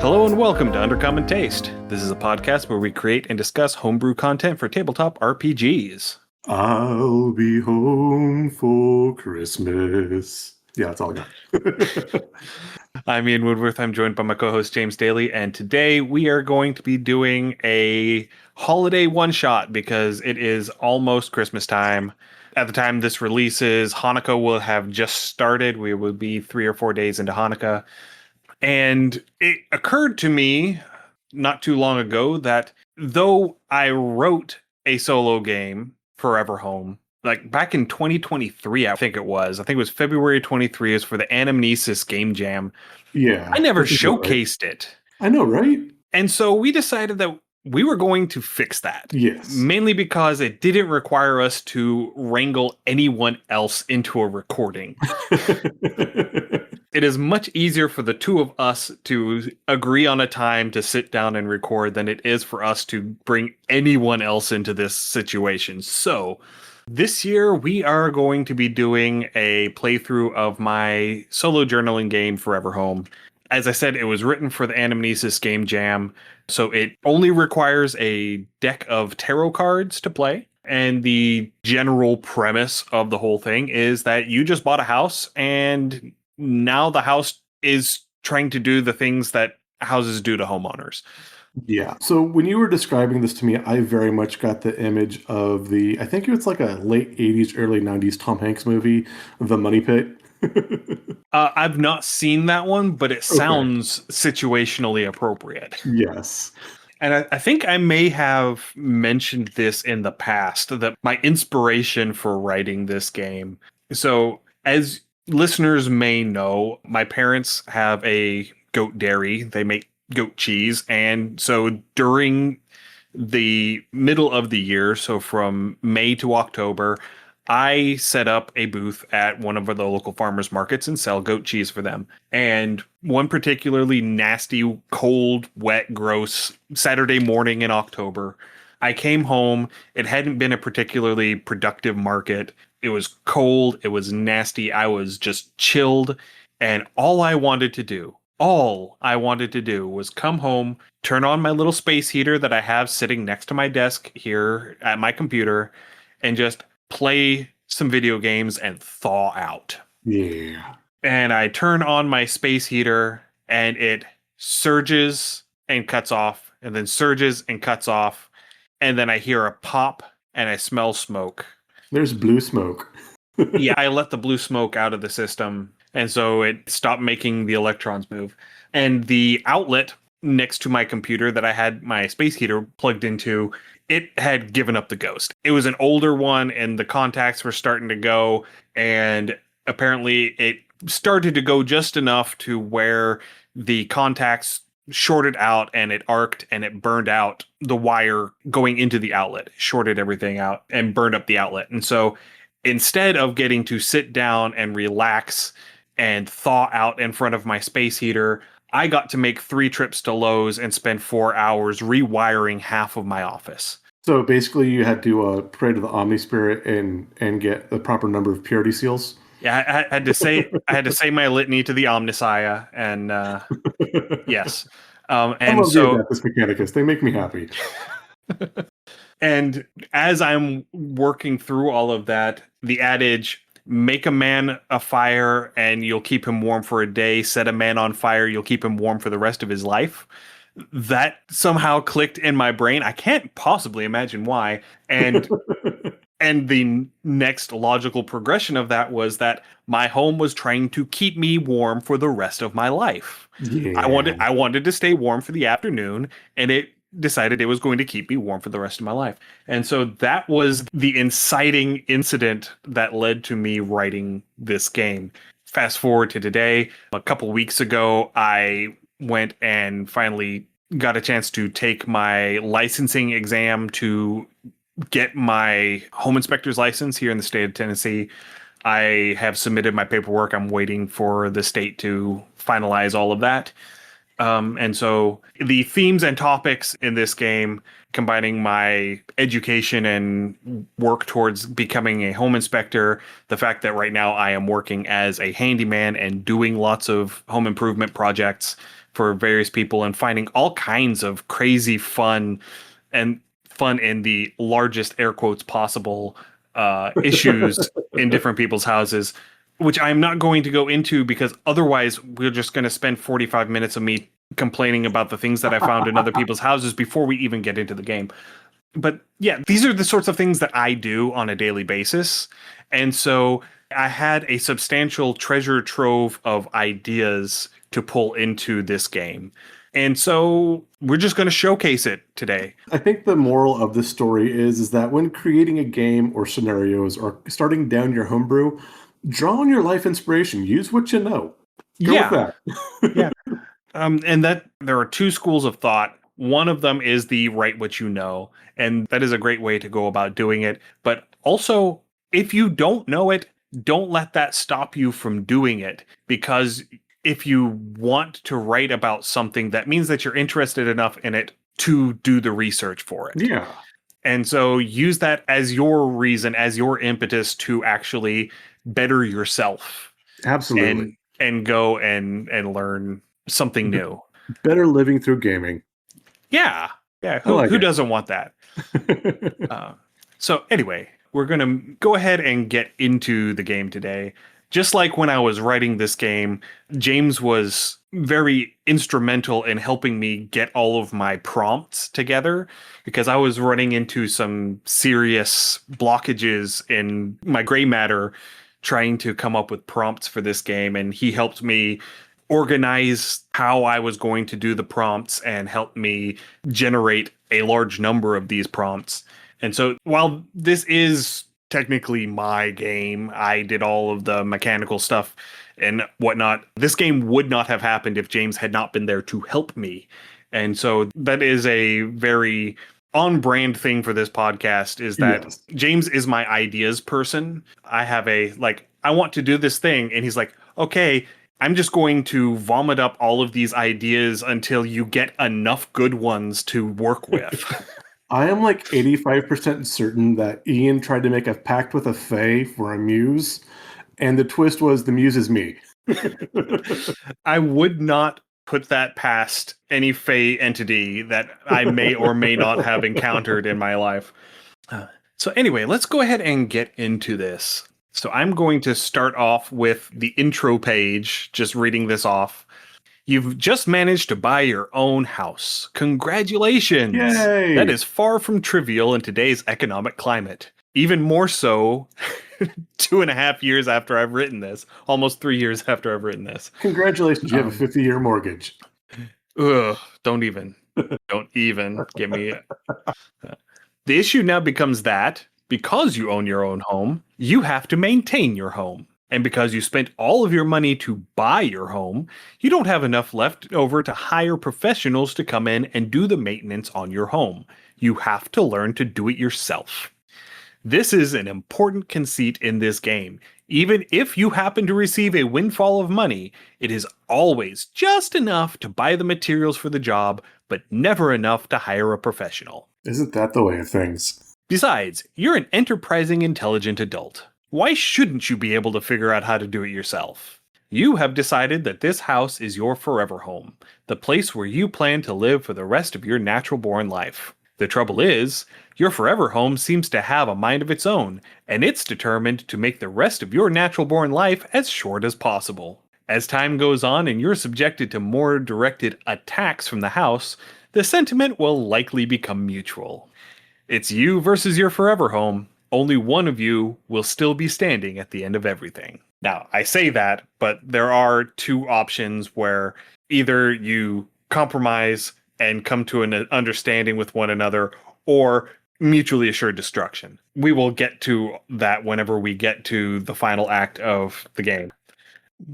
Hello and welcome to Undercommon Taste. This is a podcast where we create and discuss homebrew content for tabletop RPGs. I'll be home for Christmas. Yeah, that's all I got. I'm Ian Woodworth. I'm joined by my co-host James Daly, and today we are going to be doing a holiday one-shot because it is almost Christmas time. At the time this releases, Hanukkah will have just started. We will be 3 or 4 days into Hanukkah. And it occurred to me not too long ago that though I wrote a solo game, Forever Home, like back in 2023, I think it was February 23 is for the Anamnesis Game Jam. Yeah. I never that seems about right. showcased it. I know, right? And so we decided that we were going to fix that. Yes. Mainly because it didn't require us to wrangle anyone else into a recording. It is much easier for the two of us to agree on a time to sit down and record than it is for us to bring anyone else into this situation. So this year we are going to be doing a playthrough of my solo journaling game, Forever Home. As I said, it was written for the Anamnesis Game Jam, so it only requires a deck of tarot cards to play. And the general premise of the whole thing is that you just bought a house and now the house is trying to do the things that houses do to homeowners. Yeah. So when you were describing this to me, I very much got the image of I think it's like a late 80s, early 90s Tom Hanks movie, The Money Pit. I've not seen that one, but it sounds situationally appropriate. Yes. And I think I may have mentioned this in the past, that my inspiration for writing this game. So as listeners may know, my parents have a goat dairy. They make goat cheese. And so during the middle of the year, so from May to October, I set up a booth at one of the local farmers markets and sell goat cheese for them. And one particularly nasty, cold, wet, gross Saturday morning in October, I came home. It hadn't been a particularly productive market. It was cold. It was nasty. I was just chilled. And all I wanted to do was come home, turn on my little space heater that I have sitting next to my desk here at my computer, and just play some video games and thaw out. Yeah. And I turn on my space heater and it surges and cuts off, and then surges and cuts off. And then I hear a pop and I smell smoke. There's blue smoke. Yeah, I let the blue smoke out of the system. And so it stopped making the electrons move. And the outlet next to my computer that I had my space heater plugged into, it had given up the ghost. It was an older one and the contacts were starting to go. And apparently it started to go just enough to where the contacts shorted out and it arced and it burned out the wire going into the outlet, shorted everything out and burned up the outlet. And so instead of getting to sit down and relax and thaw out in front of my space heater, I got to make 3 trips to Lowe's and spend 4 hours rewiring half of my office. So basically you had to pray to the Omni Spirit and get the proper number of purity seals. Yeah, I had to say my litany to the Omnissiah, and yes. I And love so the Adeptus Mechanicus. They make me happy. And as I'm working through all of that, the adage, make a man a fire and you'll keep him warm for a day, set a man on fire, you'll keep him warm for the rest of his life, that somehow clicked in my brain. I can't possibly imagine why. And and the next logical progression of that was that my home was trying to keep me warm for the rest of my life. Yeah. I wanted to stay warm for the afternoon, and it decided it was going to keep me warm for the rest of my life. And so that was the inciting incident that led to me writing this game. Fast forward to today, a couple weeks ago, I went and finally got a chance to take my licensing exam to get my home inspector's license here in the state of Tennessee. I have submitted my paperwork. I'm waiting for the state to finalize all of that. And so the themes and topics in this game, combining my education and work towards becoming a home inspector, the fact that right now I am working as a handyman and doing lots of home improvement projects for various people and finding all kinds of crazy and fun in the largest air quotes possible issues in different people's houses, which I'm not going to go into because otherwise we're just going to spend 45 minutes of me complaining about the things that I found in other people's houses before we even get into the game. But yeah, these are the sorts of things that I do on a daily basis. And so I had a substantial treasure trove of ideas to pull into this game. And so we're just going to showcase it today. I think the moral of this story is that when creating a game or scenarios or starting down your homebrew, draw on your life inspiration. Use what you know. Go with that. Yeah. And that there are two schools of thought. One of them is the write what you know, and that is a great way to go about doing it. But also, if you don't know it, don't let that stop you from doing it, because if you want to write about something, that means that you're interested enough in it to do the research for it. Yeah. And so use that as your reason, as your impetus to actually better yourself. Absolutely. And go and learn something new. Better living through gaming. Yeah. Who doesn't want that? So anyway, we're going to go ahead and get into the game today. Just like when I was writing this game, James was very instrumental in helping me get all of my prompts together, because I was running into some serious blockages in my gray matter trying to come up with prompts for this game. And he helped me organize how I was going to do the prompts and help me generate a large number of these prompts. And so while this is technically my game, I did all of the mechanical stuff and whatnot. This game would not have happened if James had not been there to help me. And so that is a very on-brand thing for this podcast, is that yes, James is my ideas person. I have I want to do this thing, and he's like, okay, I'm just going to vomit up all of these ideas until you get enough good ones to work with. I am 85% certain that Ian tried to make a pact with a fae for a muse, and the twist was the muse is me. I would not put that past any fae entity that I may or may not have encountered in my life. So anyway, let's go ahead and get into this. So I'm going to start off with the intro page, just reading this off. You've just managed to buy your own house. Congratulations! Yay! That is far from trivial in today's economic climate. Even more so 2.5 years after I've written this. Almost 3 years after I've written this. Congratulations, you have a 50-year mortgage. Ugh, don't even get me. The issue now becomes that, because you own your own home, you have to maintain your home. And because you spent all of your money to buy your home, you don't have enough left over to hire professionals to come in and do the maintenance on your home. You have to learn to do it yourself. This is an important conceit in this game. Even if you happen to receive a windfall of money, it is always just enough to buy the materials for the job, but never enough to hire a professional. Isn't that the way of things? Besides, you're an enterprising, intelligent adult. Why shouldn't you be able to figure out how to do it yourself? You have decided that this house is your forever home, the place where you plan to live for the rest of your natural-born life. The trouble is, your forever home seems to have a mind of its own, and it's determined to make the rest of your natural-born life as short as possible. As time goes on and you're subjected to more directed attacks from the house, the sentiment will likely become mutual. It's you versus your forever home. Only one of you will still be standing at the end of everything. Now, I say that, but there are two options where either you compromise and come to an understanding with one another, or mutually assured destruction. We will get to that whenever we get to the final act of the game.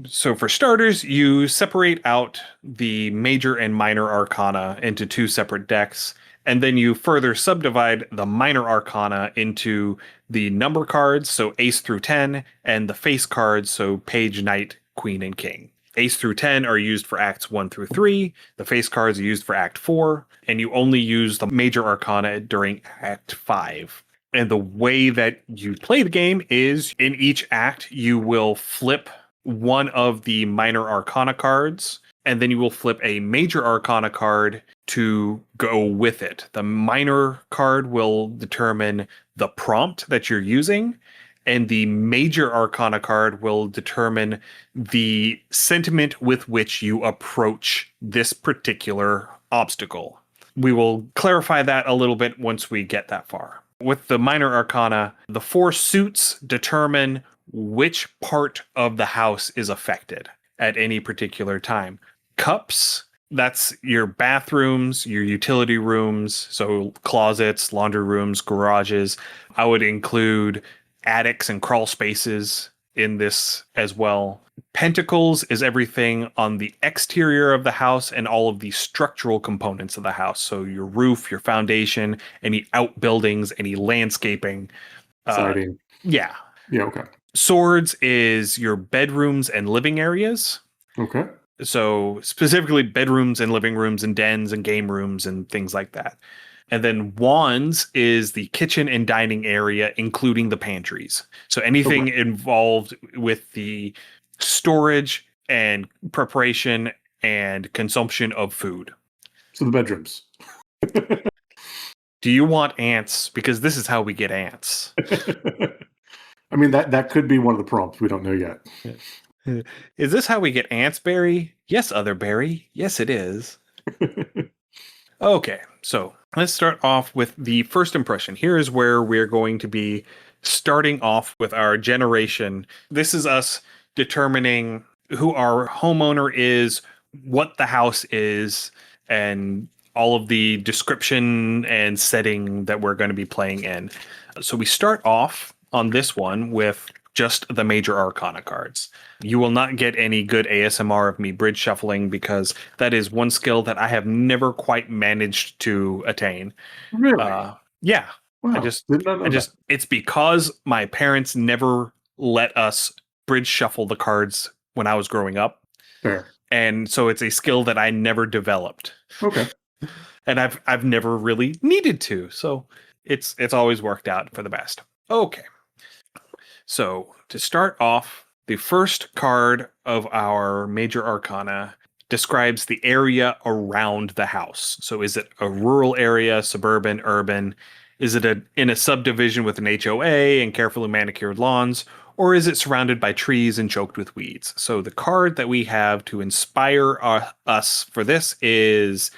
So for starters, you separate out the major and minor arcana into two separate decks. And then you further subdivide the minor arcana into the number cards, so ace through 10, and the face cards, so page, knight, queen, and king. Ace through 10 are used for acts 1 through 3. The face cards are used for act 4, and you only use the major arcana during act 5. And the way that you play the game is in each act, you will flip one of the minor arcana cards, and then you will flip a major arcana card to go with it. The minor card will determine the prompt that you're using, and the major arcana card will determine the sentiment with which you approach this particular obstacle. We will clarify that a little bit once we get that far. With the minor arcana, the 4 suits determine which part of the house is affected at any particular time. Cups, that's your bathrooms, your utility rooms, so closets, laundry rooms, garages. I would include attics and crawl spaces in this as well. Pentacles is everything on the exterior of the house and all of the structural components of the house. So your roof, your foundation, any outbuildings, any landscaping. Siding. Yeah. Yeah, okay. Swords is your bedrooms and living areas. Okay. So specifically bedrooms and living rooms and dens and game rooms and things like that. And then wands is the kitchen and dining area, including the pantries. So anything involved with the storage and preparation and consumption of food. So the bedrooms. Do you want ants? Because this is how we get ants. I mean, that could be one of the prompts. We don't know yet. Is this how we get ants, Barry? Yes, other Barry. Yes, it is. Okay, so let's start off with the first impression. Here is where we're going to be starting off with our generation. This is us determining who our homeowner is, what the house is, and all of the description and setting that we're going to be playing in. So we start off on this one with just the major arcana cards. You will not get any good ASMR of me bridge shuffling because that is one skill that I have never quite managed to attain. Really? Yeah. Wow. It's because my parents never let us bridge shuffle the cards when I was growing up. Fair. And so it's a skill that I never developed. Okay. And I've never really needed to. So it's always worked out for the best. Okay. So to start off, the first card of our major arcana describes the area around the house. So is it a rural area, suburban, urban? Is it in a subdivision with an HOA and carefully manicured lawns? Or is it surrounded by trees and choked with weeds? So the card that we have to inspire us for this is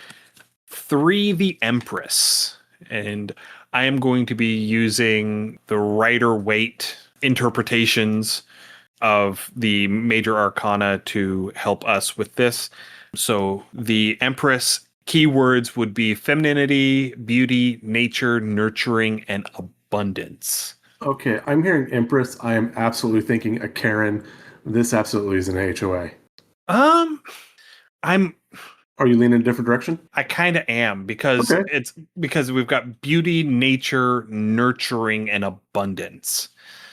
3 the Empress. And I am going to be using the Rider-Waite interpretations of the major arcana to help us with this. So the Empress keywords would be femininity, beauty, nature, nurturing, and abundance. Okay, I'm hearing Empress. I am absolutely thinking a Karen. This absolutely is an HOA. Are you leaning in a different direction? I kind of am because it's because we've got beauty, nature, nurturing, and abundance.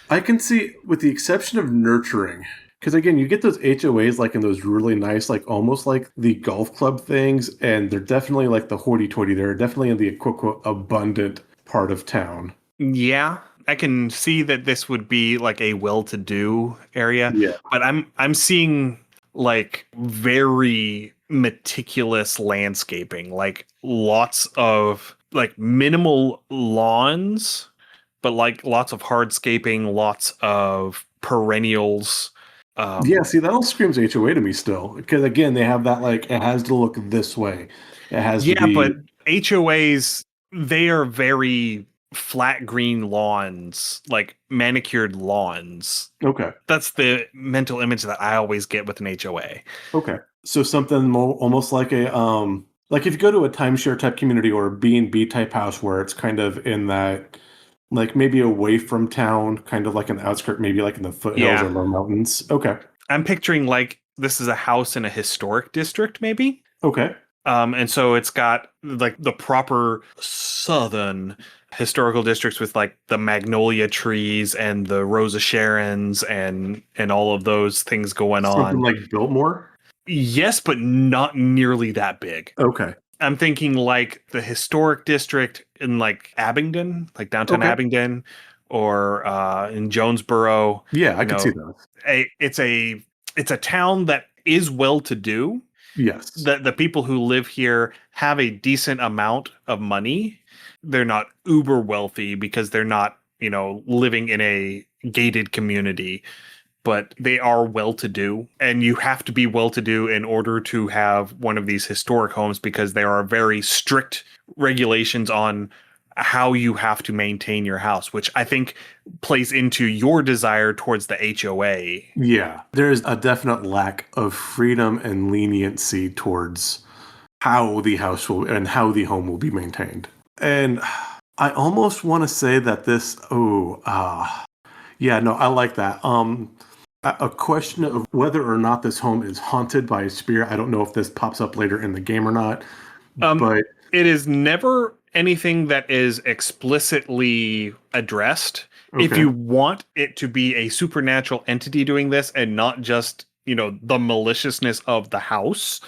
I can see, with the exception of nurturing, because again, you get those HOAs like in those really nice, like almost like the golf club things, and they're definitely like the hoity-toity. They're definitely in the quote-unquote abundant part of town. Yeah, I can see that this would be like a well-to-do area. Yeah, but I'm seeing like very meticulous landscaping, like lots of like minimal lawns, but like lots of hardscaping, lots of perennials. Yeah, see, that all screams HOA to me still. Because again, they have that like, it has to look this way. It has to be... but HOAs, they are very flat green lawns, like manicured lawns. Okay. That's the mental image that I always get with an HOA. Okay. So something more, almost like a, like if you go to a timeshare type community or a B&B type house where it's kind of in that, like maybe away from town, kind of like an outskirt, maybe like in the foothills or low mountains. Okay. I'm picturing like this is a house in a historic district, maybe. Okay. And so it's got like the proper southern historical districts with like the magnolia trees and the Rosa Sharons and all of those things going on. Something like Biltmore? Yes, but not nearly that big. Okay. I'm thinking like the historic district in like Abingdon, like downtown Okay. Abingdon, or in Jonesboro. Yeah, I You could see know, those. it's a town that is well to do. Yes. The people who live here have a decent amount of money. They're not uber wealthy because they're not, living in a gated community, but they are well to do. And you have to be well to do in order to have one of these historic homes because there are very strict regulations on how you have to maintain your house, which I think plays into your desire towards the HOA. Yeah, there's a definite lack of freedom and leniency towards how the house will and how the home will be maintained. And I almost want to say that yeah, no, I like that. A question of whether or not this home is haunted by a spirit. I don't know if this pops up later in the game or not, Um, but it is never anything that is explicitly addressed. If okay. you want it to be a supernatural entity doing this and not just, the maliciousness of the house,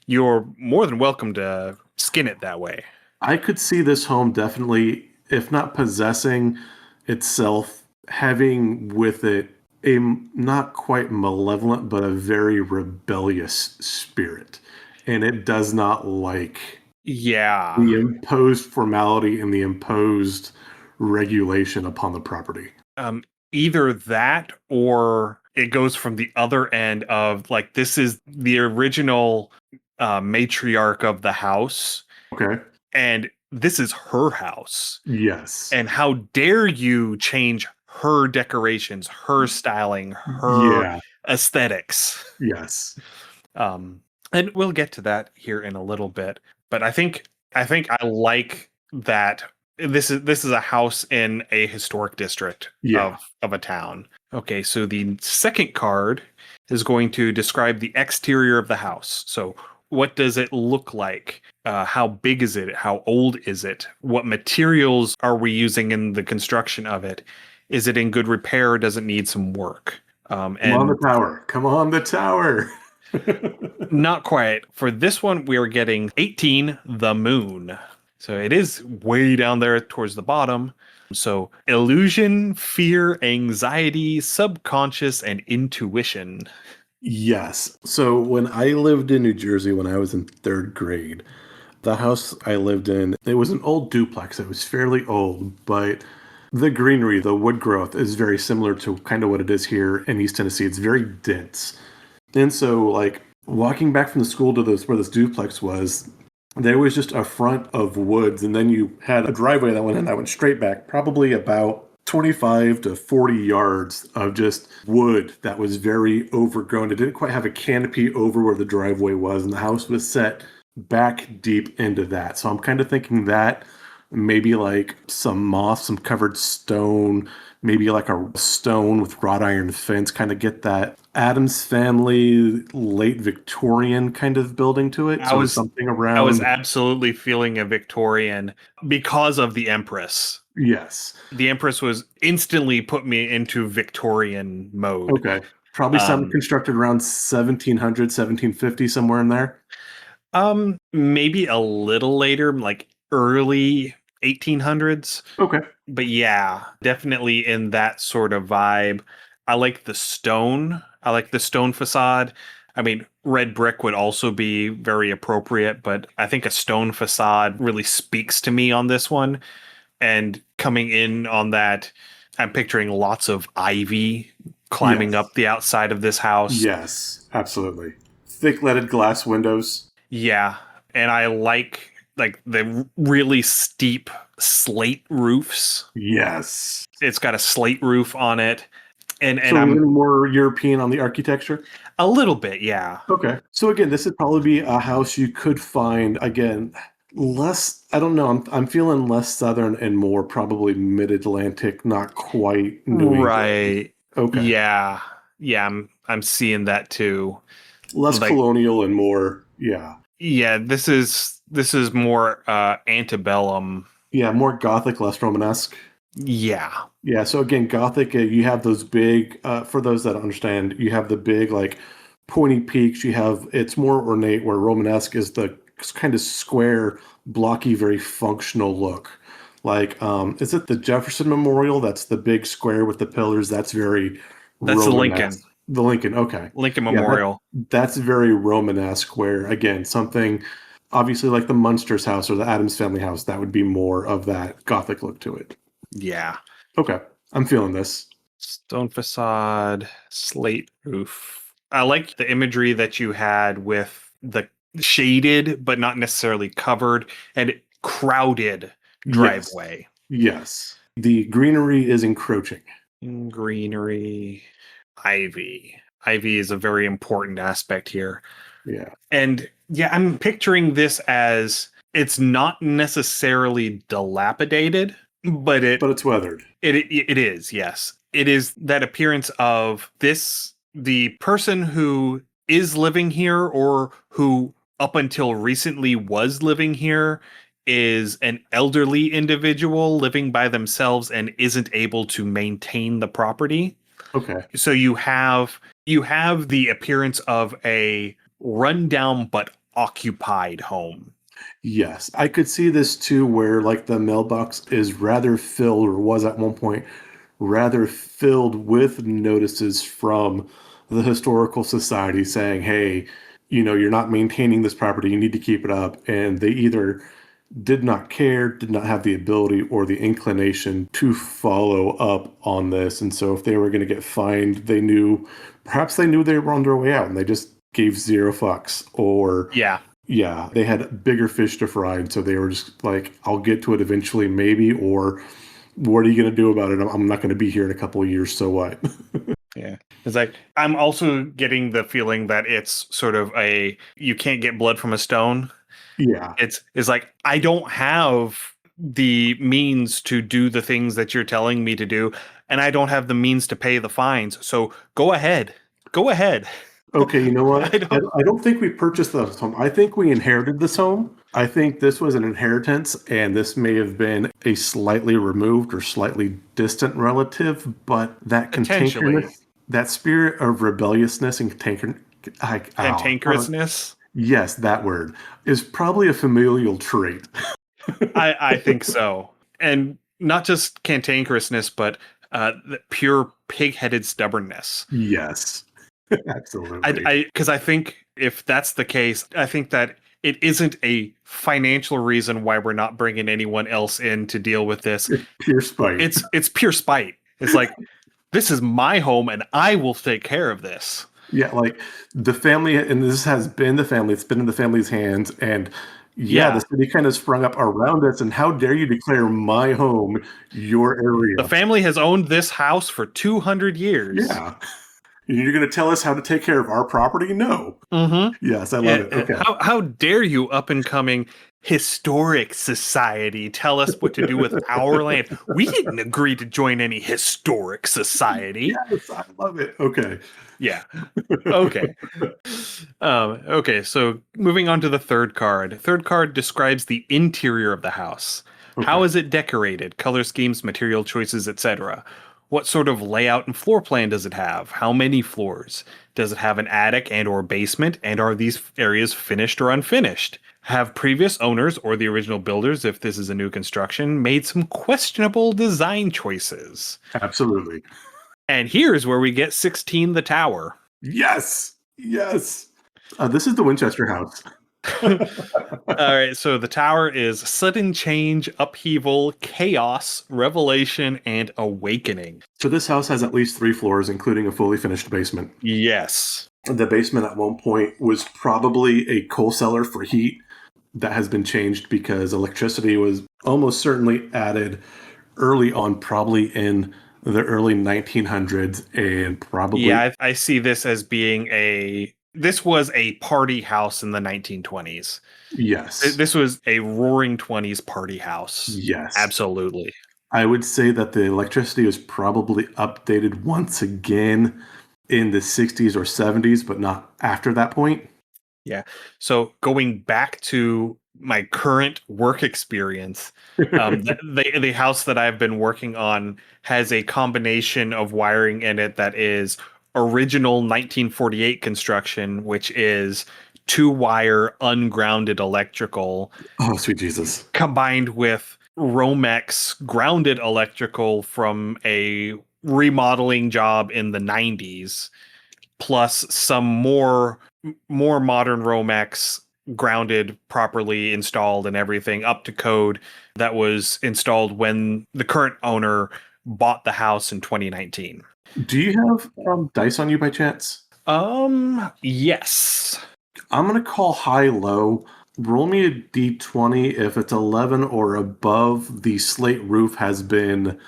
you're more than welcome to skin it that way. I could see this home definitely, if not possessing itself, having with it a not quite malevolent, but a very rebellious spirit. And it does not like Yeah. the imposed formality and the imposed regulation upon the property. Um, Either that or it goes from the other end of like, this is the original matriarch of the house, Okay. and this is her house. Yes. And how dare you change her decorations, her styling, her Yeah. aesthetics. Yes. Um, and we'll get to that here in a little bit. But I think I like that this is a house in a historic district Yeah. of a town. Okay, so the second card is going to describe the exterior of the house. So what does it look like? How big is it? How old is it? What materials are we using in the construction of it? Is it in good repair or does it need some work? Come on, the And tower. Come on, the tower. not quite. For this one, we are getting 18, the moon. So it is way down there towards the bottom. So illusion, fear, anxiety, subconscious, and intuition. Yes. So when I lived in New Jersey when I was in third grade, the house I lived in, it was an old duplex. It was fairly old, but the greenery, the wood growth is very similar to kind of what it is here in East Tennessee. It's very dense. And so like walking back from the school to this where this duplex was, there was just a front of woods, and then you had a driveway that went straight back, probably about 25 to 40 yards of just wood that was very overgrown. It didn't quite have a canopy over where the driveway was, and the house was set back deep into that. So I'm kind of thinking that maybe like some moss, some covered stone, maybe like a stone with wrought iron fence, kind of get that Adams Family late Victorian kind of building to it. I So was something I was around. absolutely feeling a Victorian because of the Empress. Yes. The Empress was instantly put me into Victorian mode. Okay. Probably some Um, constructed around 1700, 1750, somewhere in there. Maybe a little later, like early 1800s. Okay. But yeah, definitely in that sort of vibe. I like the stone. I like the stone facade. I mean, red brick would also be very appropriate, but I think a stone facade really speaks to me on this one. And coming in on that, I'm picturing lots of ivy climbing Yes. up the outside of this house. Yes, absolutely. Thick leaded glass windows. Yeah, and I like the really steep slate roofs. Yes. It's got a slate roof on it, and So a I'm little more European on the architecture. a little bit, yeah. Okay. So again, this would probably be a house you could find again less. I don't know. I'm feeling less southern and more probably mid Atlantic, not quite New England. Right. Okay. Yeah. Yeah, I'm seeing that too. Less Like, colonial and more. Yeah. yeah, this is more antebellum. Yeah. More Gothic, less Romanesque. Yeah. Yeah. So again, Gothic, you have those big. For those that understand, you have the big like pointy peaks. You have it's more ornate, where Romanesque is the kind of square, blocky, very functional look. Like, is it the Jefferson Memorial? That's the big square with the pillars. That's very That's the Lincoln. Romanesque. The Lincoln, okay. Lincoln Yeah, Memorial. that's very Romanesque, where again, something obviously like the Munsters house or the Adams family house, that would be more of that Gothic look to it. Yeah. Okay, I'm feeling this. Stone facade, slate roof. I like the imagery that you had with the shaded but not necessarily covered and crowded driveway. Yes. The greenery is encroaching. Greenery, ivy. Ivy is a very important aspect here. Yeah. And yeah, I'm picturing this as it's not necessarily dilapidated, but it's weathered. It is, yes. It is that appearance of the person who is living here or who up until recently was living here is an elderly individual living by themselves and isn't able to maintain the property. Okay. So you have the appearance of a rundown but occupied home. Yes, I could see this too, where like the mailbox is rather filled, or was at one point rather filled with notices from the historical society saying, hey, you're not maintaining this property, you need to keep it up. And they either did not care, did not have the ability or the inclination to follow up on this. And so if they were going to get fined, perhaps they knew they were on their way out and they just gave zero fucks. Or yeah, they had bigger fish to fry, and so they were just like, I'll get to it eventually, maybe, or what are you going to do about it? I'm not going to be here in a couple of years, so what? Yeah. It's like, I'm also getting the feeling that it's sort of you can't get blood from a stone. Yeah. It's like, I don't have the means to do the things that you're telling me to do, and I don't have the means to pay the fines. So go ahead. Okay, you know what? I don't think we purchased this home. I think we inherited this home. I think this was an inheritance, and this may have been a slightly removed or slightly distant relative, but that cantankerousness, that spirit of rebelliousness and cantankerousness, yes, that word, is probably a familial trait. I think so. And not just cantankerousness, but the pure pig-headed stubbornness. Yes. Absolutely. Because I think if that's the case, I think that it isn't a financial reason why we're not bringing anyone else in to deal with this. It's pure spite. It's pure spite. It's like, this is my home and I will take care of this. Yeah, like the family, and this has been the family, it's been in the family's hands, and the city kind of sprung up around us, and how dare you declare my home your area? The family has owned this house for 200 years. Yeah. You're going to tell us how to take care of our property? No. Mm-hmm. Yes, I love it. Okay. How dare you, up and coming historic society, tell us what to do with our land? We didn't agree to join any historic society. Yes, I love it. Okay. Yeah. Okay. Okay. So moving on to the third card. Third card describes the interior of the house. Okay. How is it decorated? Color schemes, material choices, etc. What sort of layout and floor plan does it have? How many floors? Does it have an attic and or basement? And are these areas finished or unfinished? Have previous owners or the original builders, if this is a new construction, made some questionable design choices? Absolutely. And here's where we get 16 the tower. Yes. Yes. This is the Winchester house. All right, so the tower is sudden change, upheaval, chaos, revelation, and awakening. So this house has at least 3 floors, including a fully finished basement. Yes. The basement at one point was probably a coal cellar for heat. That has been changed because electricity was almost certainly added early on, probably in the early 1900s, and probably... Yeah, I see this as being this was a party house in the 1920s. Yes. This was a roaring 20s party house. Yes. Absolutely. I would say that the electricity was probably updated once again in the 60s or 70s, but not after that point. Yeah. So going back to my current work experience, the house that I've been working on has a combination of wiring in it that is original 1948 construction, which is two-wire ungrounded electrical, Oh, sweet Jesus. combined with Romex grounded electrical from a remodeling job in the 90s, plus some more modern Romex grounded, properly installed and everything up to code that was installed when the current owner bought the house in 2019. Do you have dice on you by chance? Yes. I'm going to call high-low. Roll me a d20. If it's 11 or above, the slate roof has been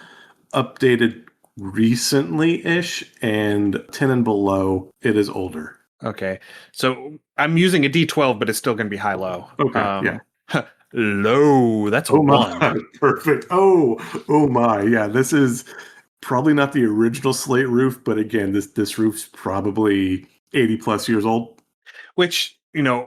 updated recently-ish, and 10 and below, it is older. Okay. So I'm using a D12, but it's still going to be high-low. Okay, yeah. Low. That's a Oh my, 1. perfect. Oh my. Yeah, this is probably not the original slate roof, but again, this roof's probably 80 plus years old. Which,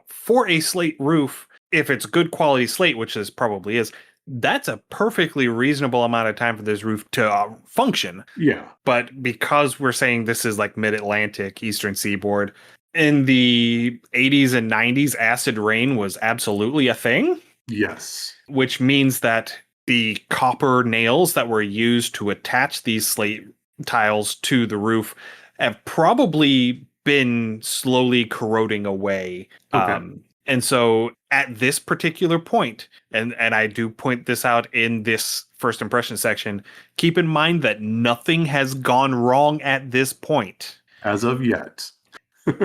for a slate roof, if it's good quality slate, which this probably is, that's a perfectly reasonable amount of time for this roof to function. Yeah. But because we're saying this is like mid-Atlantic, Eastern Seaboard, in the 80s and 90s, acid rain was absolutely a thing. Yes. Which means that the copper nails that were used to attach these slate tiles to the roof have probably been slowly corroding away. Okay. And so at this particular point, and I do point this out in this first impression section, keep in mind that nothing has gone wrong at this point. As of yet.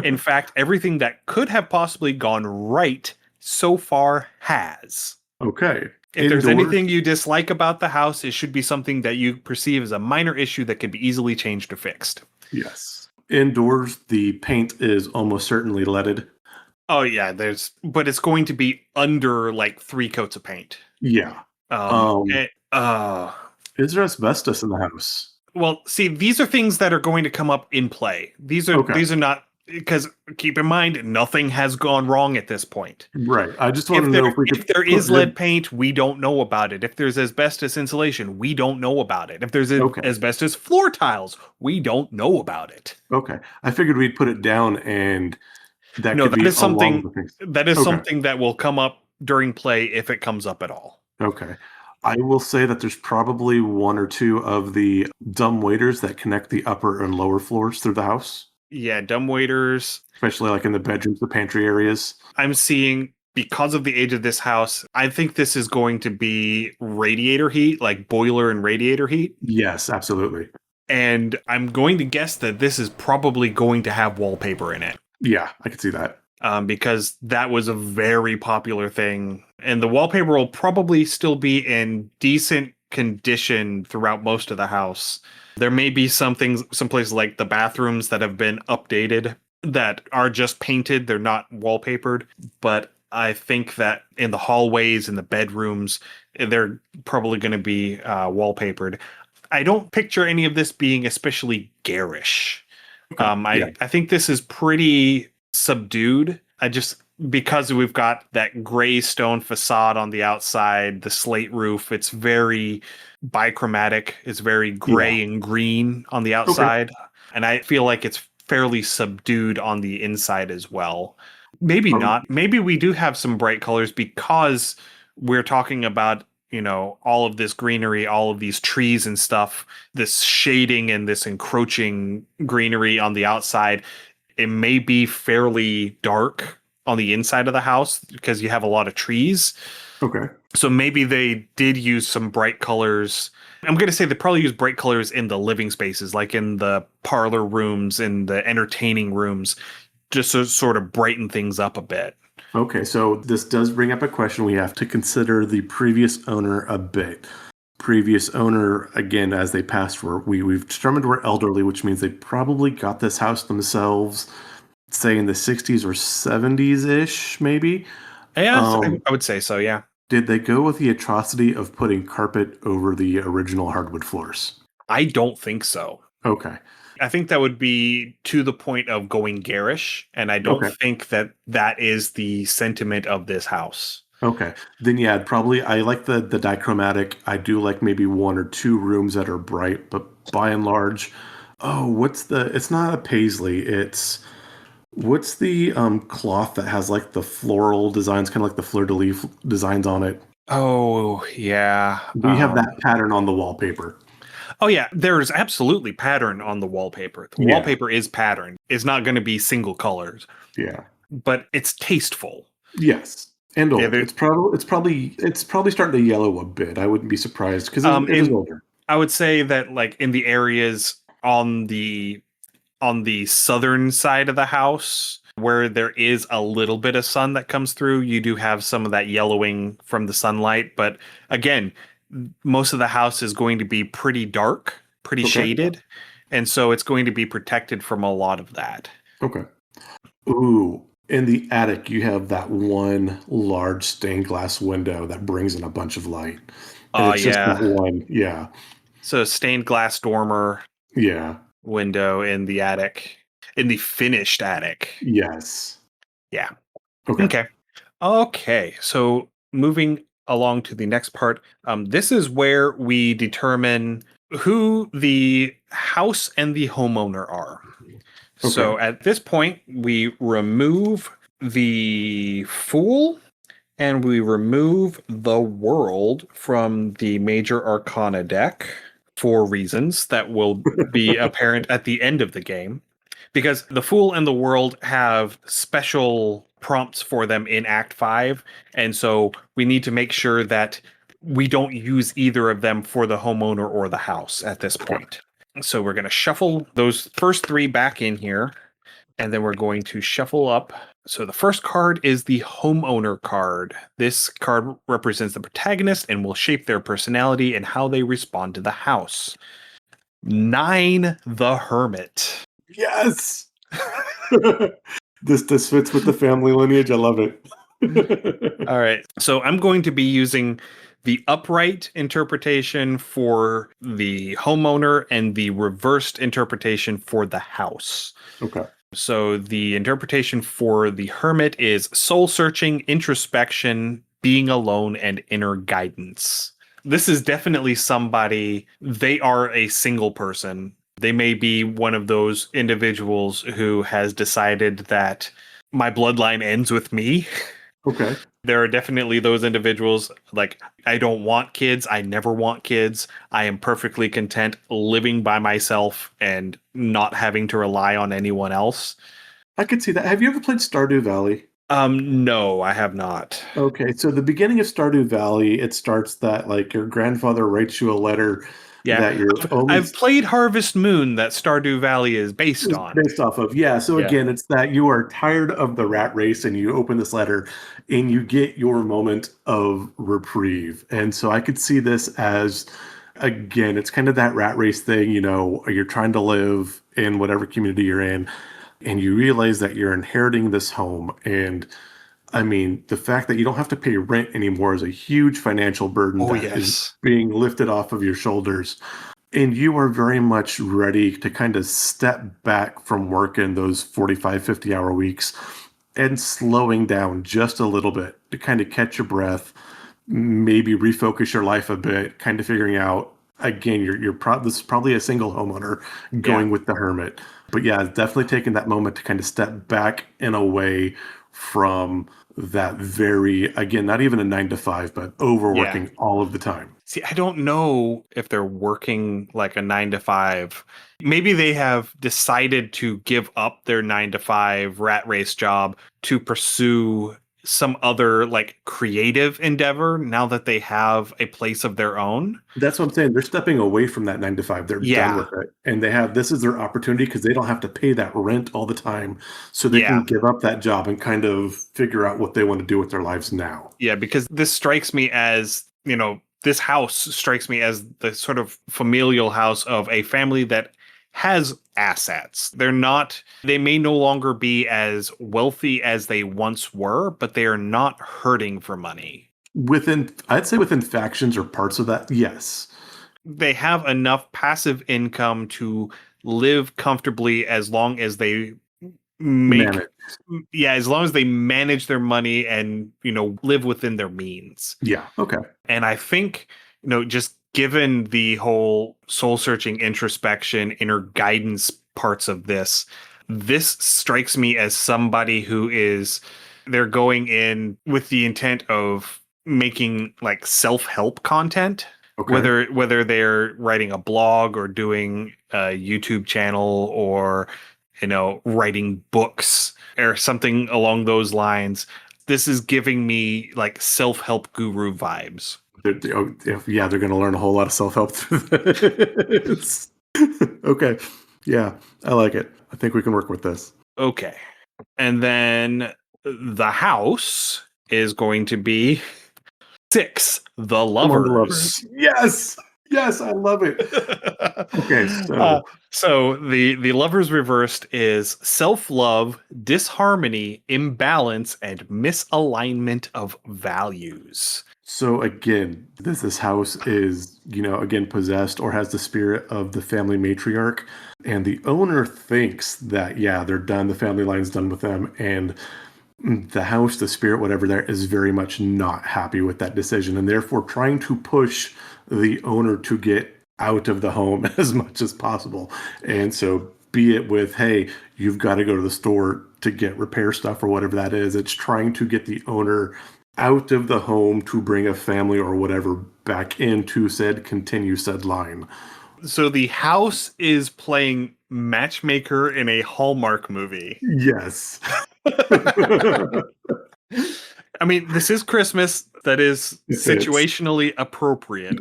In fact, everything that could have possibly gone right so far has. Okay. If there's anything you dislike about the house, it should be something that you perceive as a minor issue that can be easily changed or fixed. Yes. Indoors, the paint is almost certainly leaded. Oh yeah, but it's going to be under like 3 coats of paint. Yeah. Is there asbestos in the house? Well, see, these are things that are going to come up in play. These are not, because keep in mind, nothing has gone wrong at this point. Right. I just want to know if there is lead paint, we don't know about it. If there's asbestos insulation, we don't know about it. If there's asbestos floor tiles, we don't know about it. Okay. I figured we'd put it down, and that is something something that will come up during play if it comes up at all. Okay. I will say that there's probably 1 or 2 of the dumb waiters that connect the upper and lower floors through the house. Yeah, dumb waiters. Especially like in the bedrooms, the pantry areas. I'm seeing, because of the age of this house, I think this is going to be radiator heat, like boiler and radiator heat. Yes, absolutely. And I'm going to guess that this is probably going to have wallpaper in it. Yeah, I can see that. Because that was a very popular thing. And the wallpaper will probably still be in decent condition throughout most of the house. There may be some places like the bathrooms that have been updated that are just painted. They're not wallpapered. But I think that in the hallways and the bedrooms, they're probably going to be wallpapered. I don't picture any of this being especially garish. I think this is pretty subdued. Because we've got that gray stone facade on the outside, the slate roof, it's very bichromatic. It's very gray and green on the outside. Okay. And I feel like it's fairly subdued on the inside as well. Maybe not. Maybe we do have some bright colors because we're talking about, all of this greenery, all of these trees and stuff, this shading and this encroaching greenery on the outside. It may be fairly dark on the inside of the house because you have a lot of trees. Okay. So maybe they did use some bright colors. I'm going to say they probably use bright colors in the living spaces, like in the parlor rooms, in the entertaining rooms, just to sort of brighten things up a bit. Okay, so this does bring up a question. We have to consider the previous owner a bit. Previous owner, again, as they passed, we've determined we're elderly, which means they probably got this house themselves, say in the 60s or 70s-ish, maybe? Yeah, I would say so, yeah. Did they go with the atrocity of putting carpet over the original hardwood floors? I don't think so. Okay. I think that would be to the point of going garish, and I don't think that is the sentiment of this house. Okay. Then, yeah, I like the dichromatic. I do like maybe 1 or 2 rooms that are bright, but by and large, Oh, what's the? It's not a paisley. It's what's the cloth that has like the floral designs, kind of like the fleur de lis designs on it. Oh, yeah. We have that pattern on the wallpaper. Oh, yeah. There's absolutely pattern on the wallpaper. The Yeah, wallpaper is pattern. It's not going to be single colors, yeah, but it's tasteful. yes, and Yeah. old. It's probably starting to yellow a bit. I wouldn't be surprised because it is In older. I would say that like in the areas on the southern side of the house where there is a little bit of sun that comes through, you do have some of that yellowing from the sunlight. But again, most of the house is going to be pretty dark, pretty Okay, shaded. And so it's going to be protected from a lot of that. okay. Ooh, in the attic, you have that one large stained glass window that brings in a bunch of light, and Oh, it's just that yeah. one. Yeah, So stained glass dormer yeah, window in the attic, in the finished attic. yes. Yeah. Okay, Okay. Okay, so moving along to the next part, this is where we determine who the house and the homeowner are. okay, So at this point, we remove the fool and we remove the world from the major arcana deck for reasons that will be apparent at the end of the game because the fool and the world have special prompts for them in act 5, and so we need to make sure that we don't use either of them for the homeowner or the house at this okay. point. So we're going to shuffle those first 3 back in here, and then we're going to shuffle up. So the first card is the homeowner card. This card represents the protagonist and will shape their personality and how they respond to the house. 9, the hermit. Yes. This fits with the family lineage. I love it. All right. So I'm going to be using the upright interpretation for the homeowner and the reversed interpretation for the house. Okay. So the interpretation for the hermit is soul searching, introspection, being alone, and inner guidance. This is definitely somebody, they are a single person. They may be one of those individuals who has decided that my bloodline ends with me. Okay. There are definitely those individuals like, I don't want kids. I never want kids. I am perfectly content living by myself and not having to rely on anyone else. I could see that. Have you ever played Stardew Valley? No, I have not. Okay, so the beginning of Stardew Valley, it starts that like your grandfather writes you a letter Yeah. that your only I've played Harvest Moon that Stardew Valley is based is on. based off of. Yeah, so Yeah. again, it's that you are tired of the rat race and you open this letter and you get your moment of reprieve. And so I could see this as again, it's kind of that rat race thing, you're trying to live in whatever community you're in and you realize that you're inheriting this home and I mean, the fact that you don't have to pay rent anymore is a huge financial burden Oh, that is yes. being lifted off of your shoulders. And you are very much ready to kind of step back from working those 45, 50-hour weeks and slowing down just a little bit to kind of catch your breath, maybe refocus your life a bit, kind of figuring out again, this is probably a single homeowner Yeah. going with the hermit. But yeah, definitely taking that moment to kind of step back and away from that very, again, not even a 9 to 5, but Yeah. overworking all of the time. See, I don't know if they're working like a 9 to 5. Maybe they have decided to give up their 9 to 5 rat race job to pursue some other like creative endeavor now that they have a place of their own. That's what I'm saying. They're stepping away from that 9 to 5. They're done Yeah. with it. And this is their opportunity because they don't have to pay that rent all the time. So they Yeah. can give up that job and kind of figure out what they want to do with their lives now. Yeah. Because this strikes me as, this house strikes me as the sort of familial house of a family that has assets. They may no longer be as wealthy as they once were, but they are not hurting for money. I'd say within factions or parts of that, yes. They have enough passive income to live comfortably as long as they make, Manage. yeah, as long as they manage their money and, live within their means. Yeah. Okay. And I think, just given the whole soul searching, introspection, inner guidance parts of this strikes me as somebody who is, they're going in with the intent of making like self-help content. Okay. Whether they're writing a blog or doing a YouTube channel or writing books or something along those lines. This is giving me like self-help guru vibes. Yeah, they're going to learn a whole lot of self-help through this. Okay. Yeah, I like it. I think we can work with this. Okay. And then the house is going to be 6, the Among the lovers. lovers. Yes. Yes, I love it. Okay, so the lovers reversed is self-love, disharmony, imbalance, and misalignment of values. So again, this house is, again, possessed or has the spirit of the family matriarch. And the owner thinks that, yeah, they're done. The family line's done with them. And the house, the spirit, whatever there is very much not happy with that decision. And therefore trying to push the owner to get out of the home as much as possible. And so be it with, hey, you've got to go to the store to get repair stuff or whatever that is. It's trying to get the owner out of the home to bring a family or whatever back into continue said line. So the house is playing matchmaker in a Hallmark movie. Yes. I mean, this is Christmas. That is situationally appropriate.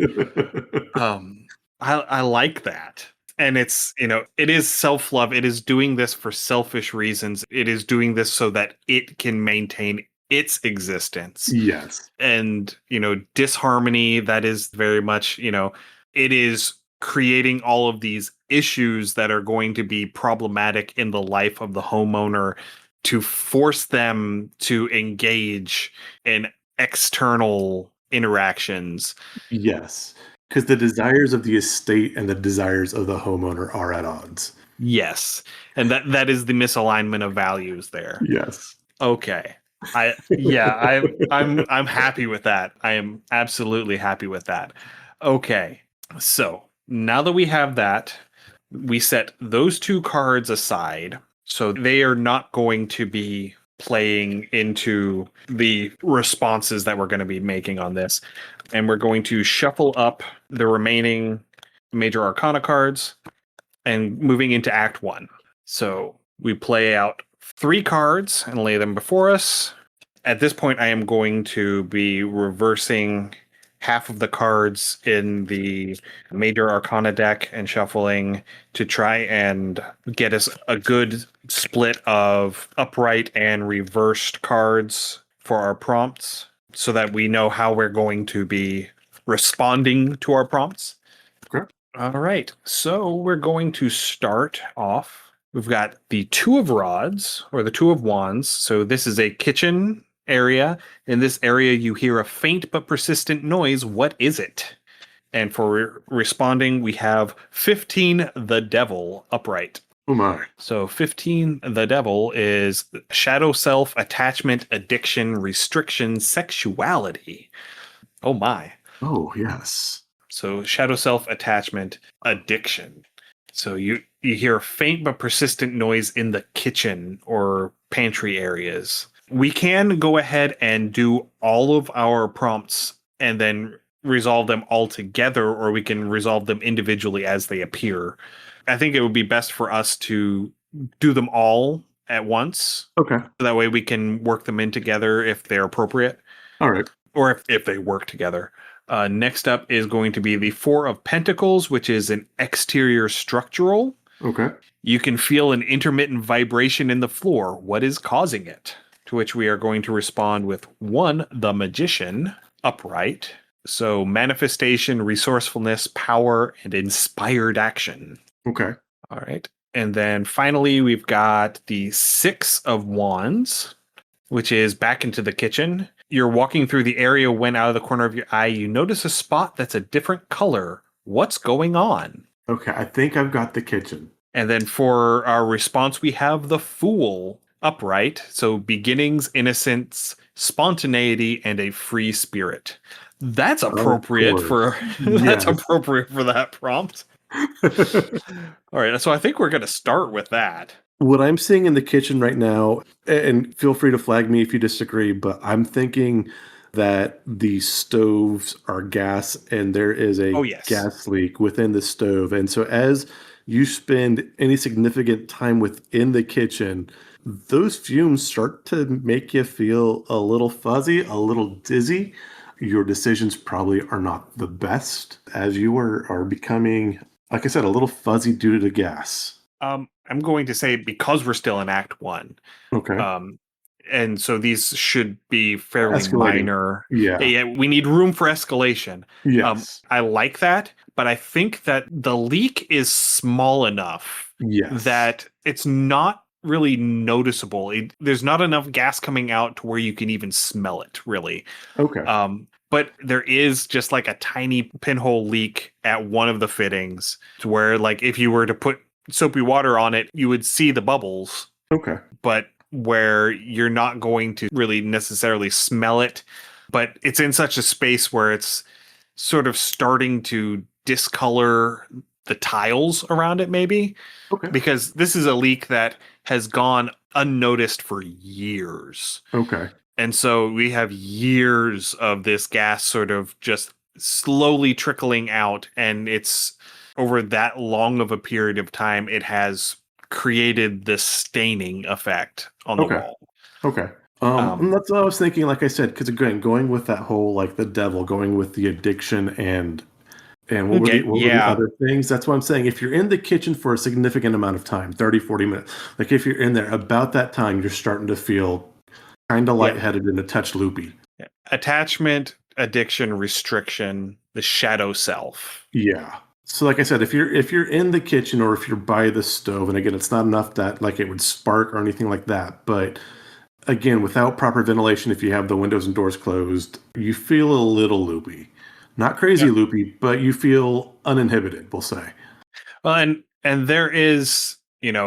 I like that. And it's, it is self-love. It is doing this for selfish reasons. It is doing this so that it can maintain its existence. Yes. And, disharmony, that is very much, it is creating all of these issues that are going to be problematic in the life of the homeowner to force them to engage in external interactions. Yes. Because the desires of the estate and the desires of the homeowner are at odds. Yes. And that is the misalignment of values there. Yes. Okay. I'm happy with that. I am absolutely happy with that. Okay. So now that we have that, we set those 2 cards aside. So they are not going to be playing into the responses that we're going to be making on this. And we're going to shuffle up the remaining major arcana cards and moving into Act 1. So we play out 3 cards and lay them before us. At this point, I am going to be reversing half of the cards in the major arcana deck and shuffling to try and get us a good split of upright and reversed cards for our prompts so that we know how we're going to be responding to our prompts. Okay. All right. So we're going to start off. We've got the 2 of rods or the 2 of wands. So this is a kitchen area. In this area, you hear a faint but persistent noise. What is it? And for responding, we have 15, the devil, upright. Oh my. So 15, the devil, is shadow self, attachment, addiction, restriction, sexuality. Oh my. Oh, yes. So shadow self, attachment, addiction. So you hear a faint but persistent noise in the kitchen or pantry areas. We can go ahead and do all of our prompts and then resolve them all together, or we can resolve them individually as they appear. I think it would be best for us to do them all at once. Okay. So that way we can work them in together if they're appropriate. All right. Or if they work together. Next up is going to be the 4 of Pentacles, which is an exterior structural. Okay. You can feel an intermittent vibration in the floor. What is causing it? To which we are going to respond with 1, the Magician, upright. So manifestation, resourcefulness, power, and inspired action. Okay. All right. And then finally, we've got the 6 of Wands, which is back into the kitchen. You're walking through the area when out of the corner of your eye, you notice a spot that's a different color. What's going on? Okay. I think I've got the kitchen. And then for our response, we have the Fool, upright. So beginnings, innocence, spontaneity, and a free spirit. That's Of appropriate for course. that's Yes. appropriate for that prompt. All right, so I think we're going to start with that. What I'm seeing in the kitchen right now, and feel free to flag me if you disagree, but I'm thinking that the stoves are gas and there is a Oh yes. gas leak within the stove. And so as you spend any significant time within the kitchen, those fumes start to make you feel a little fuzzy, a little dizzy. Your decisions probably are not the best as you are becoming, like I said, a little fuzzy due to the gas. I'm going to say because we're still in Act One, Okay. um, and so these should be fairly Escalating. minor. Yeah, Yeah. yeah, we need room for escalation. Yes. I like that, but I think that the leak is small enough Yes. that it's not really noticeable. There's not enough gas coming out to where you can even smell it, really. Okay. But there is just like a tiny pinhole leak at one of the fittings to where, like, if you were to put soapy water on it, you would see the bubbles, Okay. but where you're not going to really necessarily smell it. But it's in such a space where it's sort of starting to discolor the tiles around it, maybe, Okay. because this is a leak that has gone unnoticed for years. Okay. And so we have years of this gas sort of just slowly trickling out. And it's over that long of a period of time, it has created this staining effect on the Okay. wall. Okay. Um, And that's what I was thinking, like I said, because again, going with that whole like the devil, going with the addiction and okay. what were the Yeah. other things? That's what I'm saying. If you're in the kitchen for a significant amount of time, 30, 40 minutes, like if you're in there about that time, you're starting to feel kind of Yeah. lightheaded and a touch loopy. Yeah. Attachment, addiction, restriction, the shadow self. Yeah. So like I said, if you're in the kitchen or if you're by the stove, and again, it's not enough that like it would spark or anything like that, but again, without proper ventilation, if you have the windows and doors closed, you feel a little loopy. Not crazy Yep. loopy, but you feel uninhibited, we'll say. Well, and there is,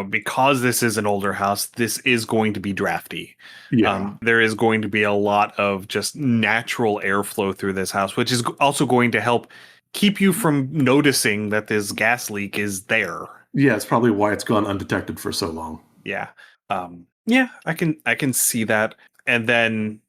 because this is an older house, this is going to be drafty. Yeah. There is going to be a lot of just natural airflow through this house, which is also going to help keep you from noticing that this gas leak is there. Yeah, it's probably why it's gone undetected for so long. Yeah. Yeah, I can see that. And then,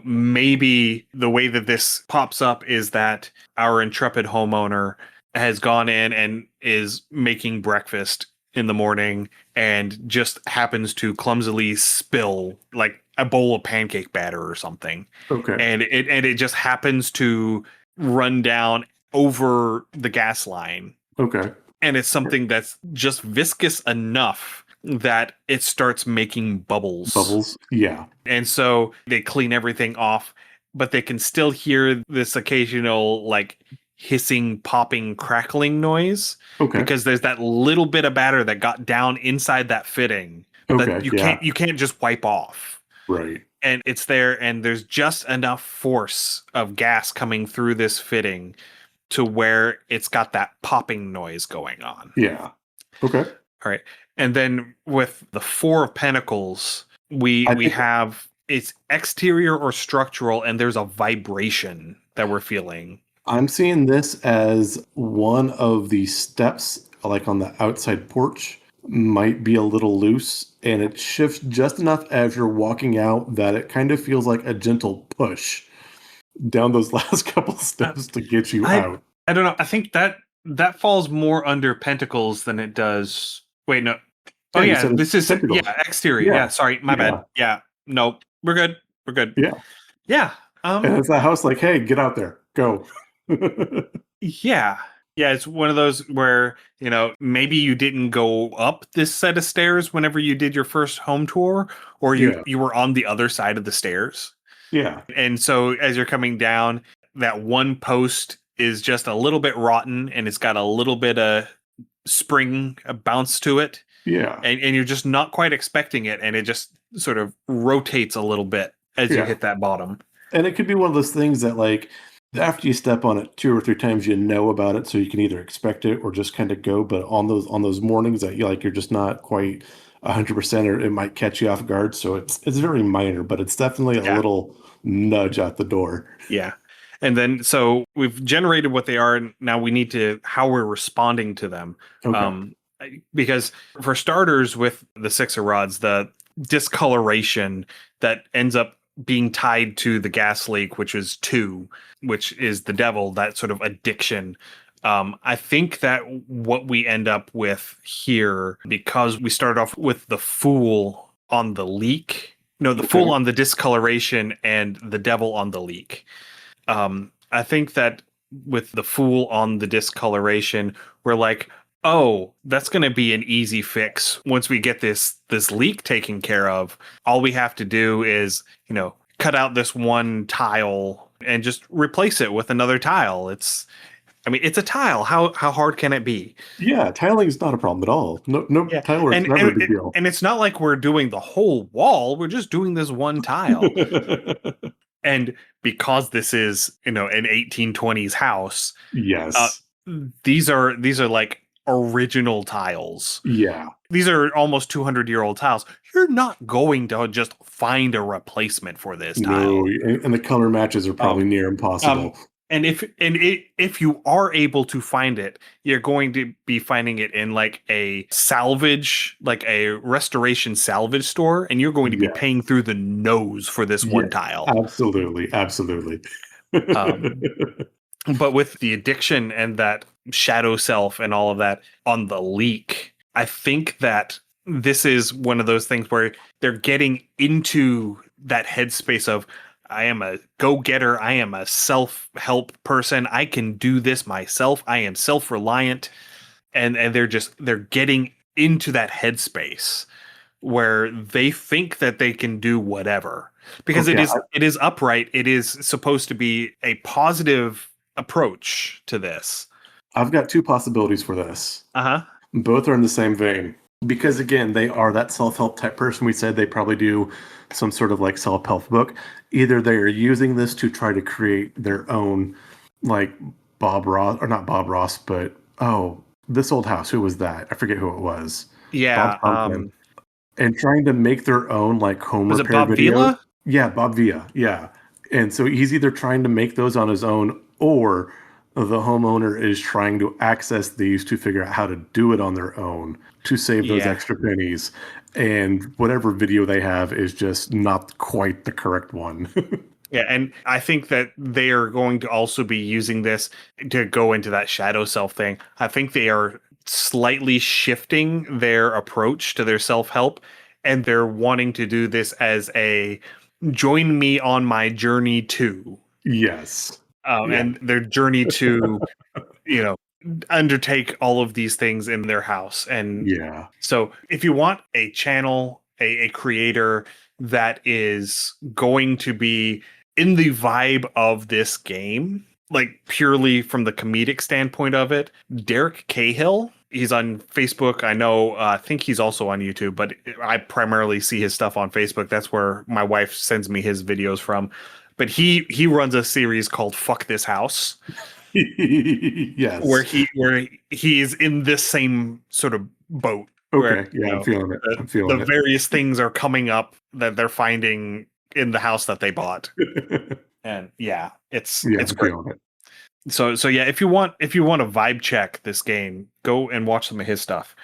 maybe the way that this pops up is that our intrepid homeowner has gone in and is making breakfast in the morning and just happens to clumsily spill like a bowl of pancake batter or something. Okay. And it just happens to run down over the gas line, Okay. and it's something that's just viscous enough that it starts making bubbles. Bubbles. Yeah. And so they clean everything off, but they can still hear this occasional like hissing, popping, crackling noise Okay. because there's that little bit of batter that got down inside that fitting Okay. that you Yeah. can't just wipe off. Right. And it's there, and there's just enough force of gas coming through this fitting to where it's got that popping noise going on. Yeah. Okay. All right. And then with the Four of Pentacles, we I think have it's exterior or structural, and there's a vibration that we're feeling. I'm seeing this as one of the steps, like on the outside porch, might be a little loose, and it shifts just enough as you're walking out that it kind of feels like a gentle push down those last couple steps to get you I out. I don't know. I think that falls more under Pentacles than it does. Wait, no. Oh Yeah, you yeah, said this is tentacles. exterior. Yeah, Yeah, sorry, my yeah, bad. Yeah, nope. We're good. We're good. yeah. Yeah. And it's a house like, hey, get out there, go. Yeah. Yeah, it's one of those where, maybe you didn't go up this set of stairs whenever you did your first home tour, or you Yeah, you were on the other side of the stairs. yeah, And so as you're coming down, that one post is just a little bit rotten and it's got a little bit of spring bounce to it. yeah, And you're just not quite expecting it, and it just sort of rotates a little bit as you yeah. hit that bottom. And it could be one of those things that, like, after you step on it 2 or 3 times, you know about it, so you can either expect it or just kind of go. But on those mornings that you're just not quite 100%, or it might catch you off guard. So it's very minor, but it's definitely a Yeah. little nudge out the door. Yeah. And then so we've generated what they are, and now we need to how we're responding to them. Okay. Because for starters, with the Six of Rods, the discoloration that ends up being tied to the gas leak, which is two, which is the devil, that sort of addiction. I think that what we end up with here, because we start off with the Fool on the leak, no, the Fool on the discoloration and the devil on the leak. I think that with the Fool on the discoloration, we're like, oh, that's going to be an easy fix once we get this leak taken care of. All we have to do is, cut out this one tile and just replace it with another tile. It's a tile. How hard can it be? Yeah, tiling is not a problem at all. No, Yeah. tile work is never a big deal. And it's not like we're doing the whole wall. We're just doing this one tile. And because this is, an 1820s house, yes, these are like original tiles. Yeah. These are almost 200-year-old tiles. You're not going to just find a replacement for this tile. No, and the color matches are probably near impossible. And if you are able to find it, you're going to be finding it in like a salvage, like a restoration salvage store, and you're going to be paying through the nose for this one tile. Absolutely. But with the addiction and that shadow self and all of that on the leak, I think that this is one of those things where they're getting into that headspace of, I am a go-getter. I am a self-help person. I can do this myself. I am self-reliant. And they're getting into that headspace where they think that they can do whatever. Because it is upright. It is supposed to be a positive approach to this. I've got two possibilities for this. Both are in the same vein. Because again, they are that self-help type person. We said they probably do some sort of like self-help book. Either they are using this to try to create their own, like Bob Ross, or not Bob Ross, but This Old House. Who was that? I forget who it was. Yeah. And trying to make their own like home was repair it Bob videos. Vila? Yeah, Bob Villa. Yeah. And so he's either trying to make those on his own, or the homeowner is trying to access these to figure out how to do it on their own to save those extra pennies. And whatever video they have is just not quite the correct one. Yeah, and I think that they are going to also be using this to go into that shadow self thing. I think they are slightly shifting their approach to their self-help, and they're wanting to do this as a join me on my journey too. Yes. And their journey to, undertake all of these things in their house. And so if you want a channel, a creator that is going to be in the vibe of this game, like purely from the comedic standpoint of it, Derek Cahill, he's on Facebook. I know, I think he's also on YouTube, but I primarily see his stuff on Facebook. That's where my wife sends me his videos from. But he runs a series called Fuck This House. Yes. Where he is in this same sort of boat. Okay. I'm feeling it. The various things are coming up that they're finding in the house that they bought. And it's great. So if you want to vibe check this game, go and watch some of his stuff.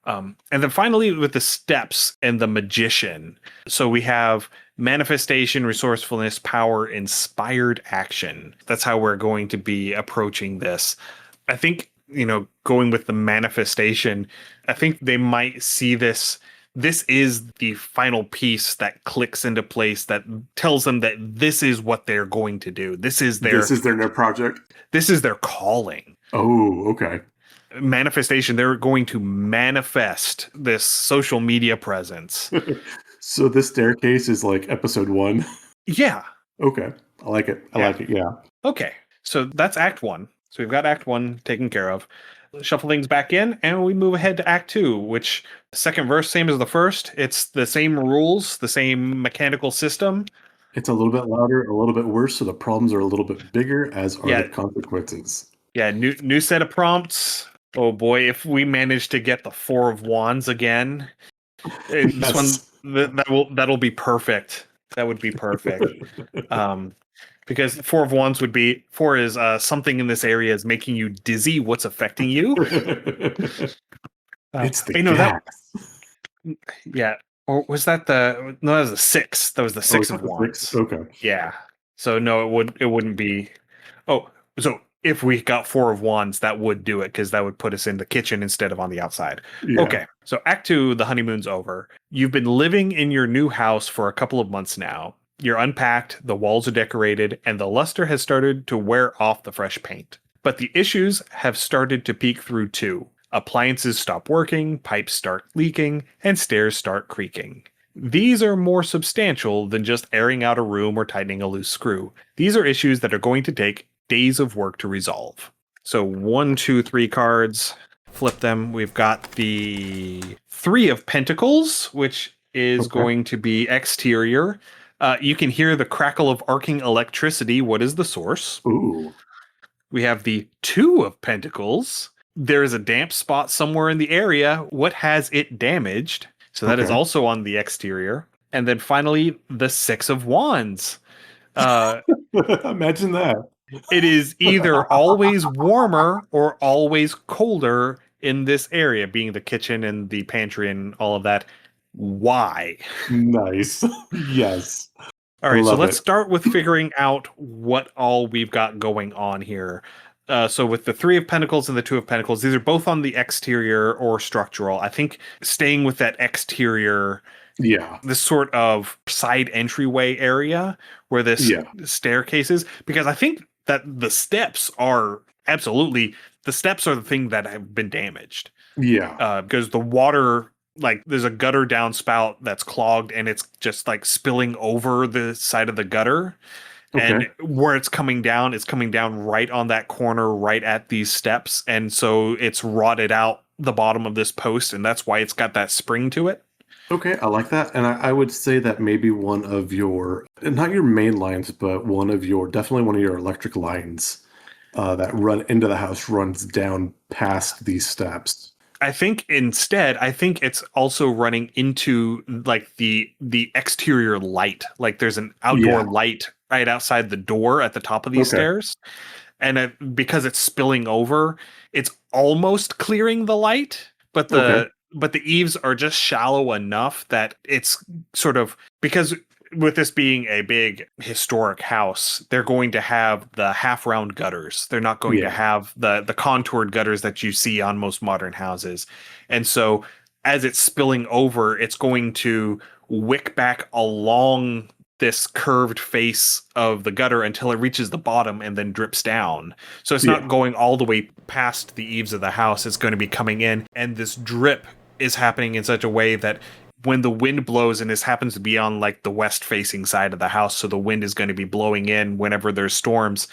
And then finally with the steps and the magician. So we have manifestation, resourcefulness, power, inspired action. That's how we're going to be approaching this. I think, going with the manifestation, I think they might see this. This is the final piece that clicks into place that tells them that this is what they're going to do. This is their project. This is their calling. Oh, okay. Manifestation, they're going to manifest this social media presence. So this staircase is like episode 1? Yeah. Okay. I like it. I like it, yeah. Okay. So that's Act 1. So we've got Act 1 taken care of. Shuffle things back in, and we move ahead to Act 2, which second verse, same as the first. It's the same rules, the same mechanical system. It's a little bit louder, a little bit worse, so the problems are a little bit bigger, as are the consequences. Yeah, new set of prompts. Oh boy, if we manage to get the 4 of Wands again, this one that'll be perfect. That would be perfect. Because Four of Wands would be four is something in this area is making you dizzy. What's affecting you? It's the No, that gas. yeah. Or was that the no? That was the six. That was the Oh, six it's of not the wands. six? Okay. Yeah. So no, it wouldn't be. Oh, so if we got Four of Wands, that would do it because that would put us in the kitchen instead of on the outside. Yeah. Okay. So Act 2, the honeymoon's over. You've been living in your new house for a couple of months now. You're unpacked, the walls are decorated, and the luster has started to wear off the fresh paint. But the issues have started to peek through too. Appliances stop working, pipes start leaking, and stairs start creaking. These are more substantial than just airing out a room or tightening a loose screw. These are issues that are going to take days of work to resolve. So 1, 2, 3 cards. Flip them. We've got the Three of Pentacles, which is going to be exterior. You can hear the crackle of arcing electricity. What is the source? Ooh. We have the Two of Pentacles. There is a damp spot somewhere in the area. What has it damaged? So that is also on the exterior. And then finally, the Six of Wands. Imagine that. It is either always warmer or always colder in this area, being the kitchen and the pantry and all of that. Why? Nice. Yes. All right, so Love let's it. start with figuring out what all we've got going on here. So with the Three of Pentacles and the Two of Pentacles, these are both on the exterior or structural. I think staying with that exterior, Yeah. this sort of side entryway area where this staircase is, because I think that the steps are the thing that have been damaged. Yeah. Because the water, like there's a gutter downspout that's clogged and it's just like spilling over the side of the gutter. And where it's coming down right on that corner, right at these steps. And so it's rotted out the bottom of this post, and that's why it's got that spring to it. Okay, I like that. And I would say that maybe one of your, not your main lines, but definitely one of your electric lines that run into the house runs down past these steps. I think it's also running into like the exterior light. Like there's an outdoor light right outside the door at the top of these stairs. And because it's spilling over, it's almost clearing the light, but the eaves are just shallow enough that it's sort of, because with this being a big historic house, they're going to have the half round gutters. They're not going to have the contoured gutters that you see on most modern houses. And so as it's spilling over, it's going to wick back along this curved face of the gutter until it reaches the bottom and then drips down. So it's not going all the way past the eaves of the house. It's going to be coming in, and this drip is happening in such a way that when the wind blows, and this happens to be on like the west facing side of the house, so the wind is going to be blowing in whenever there's storms,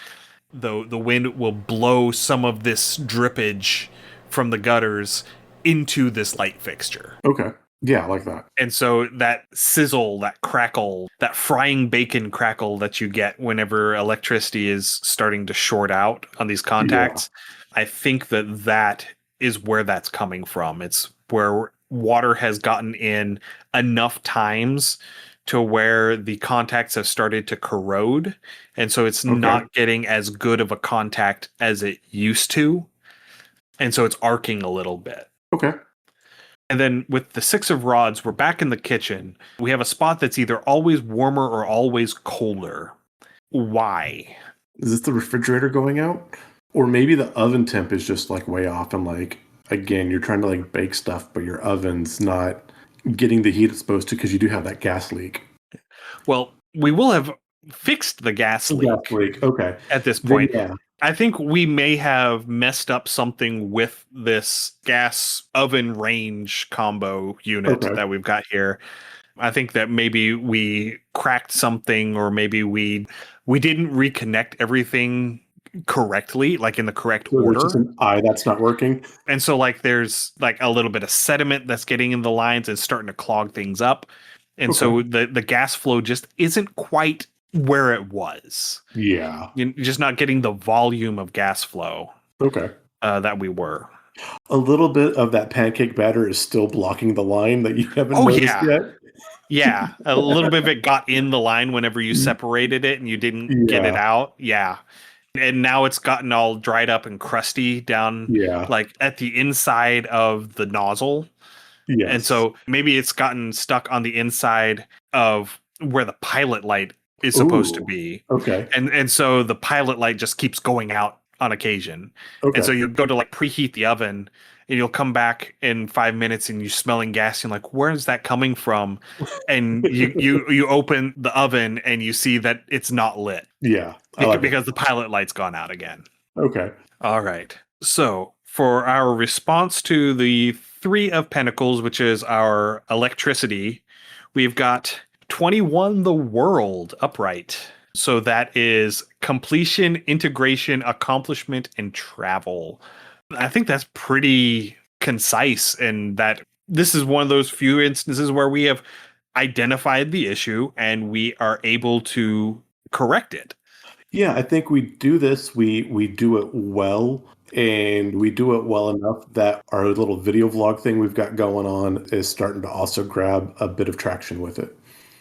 the wind will blow some of this drippage from the gutters into this light fixture. Okay. Yeah, I like that. And so that sizzle, that crackle, that frying bacon crackle that you get whenever electricity is starting to short out on these contacts, I think that is where that's coming from. It's where water has gotten in enough times to where the contacts have started to corrode. And so it's not getting as good of a contact as it used to. And so it's arcing a little bit. Okay. And then with the Six of Rods, we're back in the kitchen. We have a spot that's either always warmer or always colder. Why? Is this the refrigerator going out? Or maybe the oven temp is just like way off, and like, again, you're trying to like bake stuff, but your oven's not getting the heat it's supposed to because you do have that gas leak. Well, we will have fixed the gas leak. Okay. At this point. Then, I think we may have messed up something with this gas oven range combo unit that we've got here. I think that maybe we cracked something, or maybe we didn't reconnect everything correctly, like in the correct order. Just an eye that's not working. And so like there's like a little bit of sediment that's getting in the lines and starting to clog things up. And so the gas flow just isn't quite where it was. Yeah. You're just not getting the volume of gas flow that we were. A little bit of that pancake batter is still blocking the line that you haven't Oh noticed yeah. yet. Yeah. A little bit of it got in the line whenever you separated it and you didn't get it Yeah, out. Yeah. And now it's gotten all dried up and crusty down yeah, like at the inside of the nozzle. And yes. so maybe it's gotten stuck on the inside of where the pilot light is supposed to Ooh, be. okay, And so the pilot light just keeps going out on occasion. And so okay. you go to like preheat the oven and you'll come back in 5 minutes and you're smelling gas. You're like, where is that coming from? And you open the oven and you see that it's not lit Yeah, I like it. because the pilot light's gone out again. Okay. All right. So for our response to the Three of Pentacles, which is our electricity, we've got 21 the world upright. So that is completion, integration, accomplishment, and travel. I think that's pretty concise in that this is one of those few instances where we have identified the issue and we are able to correct it. Yeah, I think we do this. We do it well, and we do it well enough that our little video vlog thing we've got going on is starting to also grab a bit of traction with it.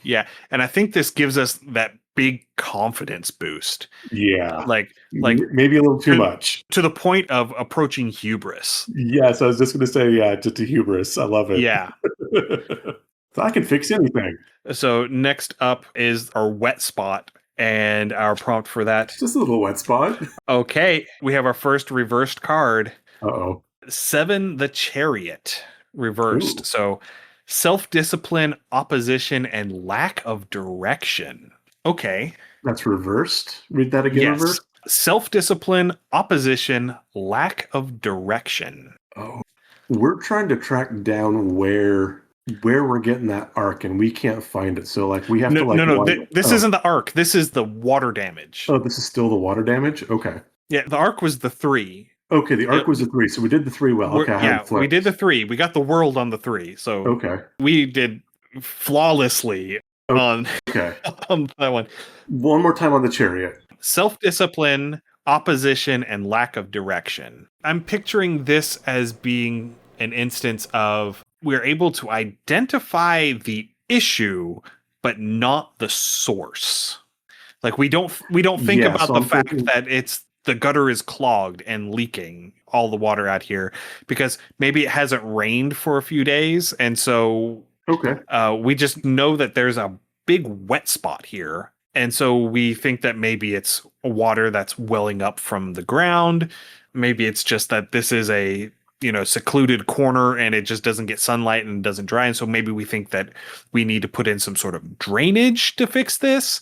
Yeah, and I think this gives us that big confidence boost. Yeah, Like maybe a little too to, much. to the point of approaching hubris. Yes, I was just going to say, yeah, just a hubris. I love it. Yeah. So I can fix anything. So next up is our wet spot and our prompt for that. Just a little wet spot. Okay, we have our first reversed card. Uh-oh. 7 the Chariot reversed. Ooh. So self-discipline, opposition, and lack of direction. Okay. That's reversed. Read that again, Yes. reverse. Self-discipline, opposition, lack of direction. Oh. We're trying to track down where we're getting that arc, and we can't find it. So like we have No, to like no. wind- This isn't the arc. This is the water damage. Oh, this is still the water damage? Okay. Yeah, the arc was the 3. Okay, the arc was a 3, so we did the 3 well. Okay, I had Yeah, it flipped. we did the 3. We got the world on the 3. So Okay. we did flawlessly on, Okay. on that one. One more time on the chariot. Self-discipline, opposition, and lack of direction. I'm picturing this as being an instance of we're able to identify the issue, but not the source. Like we don't think Yeah, about so the I'm fact thinking- that it's the gutter is clogged and leaking all the water out here because maybe it hasn't rained for a few days, and so Okay. we just know that there's a big wet spot here. And so we think that maybe it's water that's welling up from the ground. Maybe it's just that this is a, secluded corner and it just doesn't get sunlight and doesn't dry. And so maybe we think that we need to put in some sort of drainage to fix this.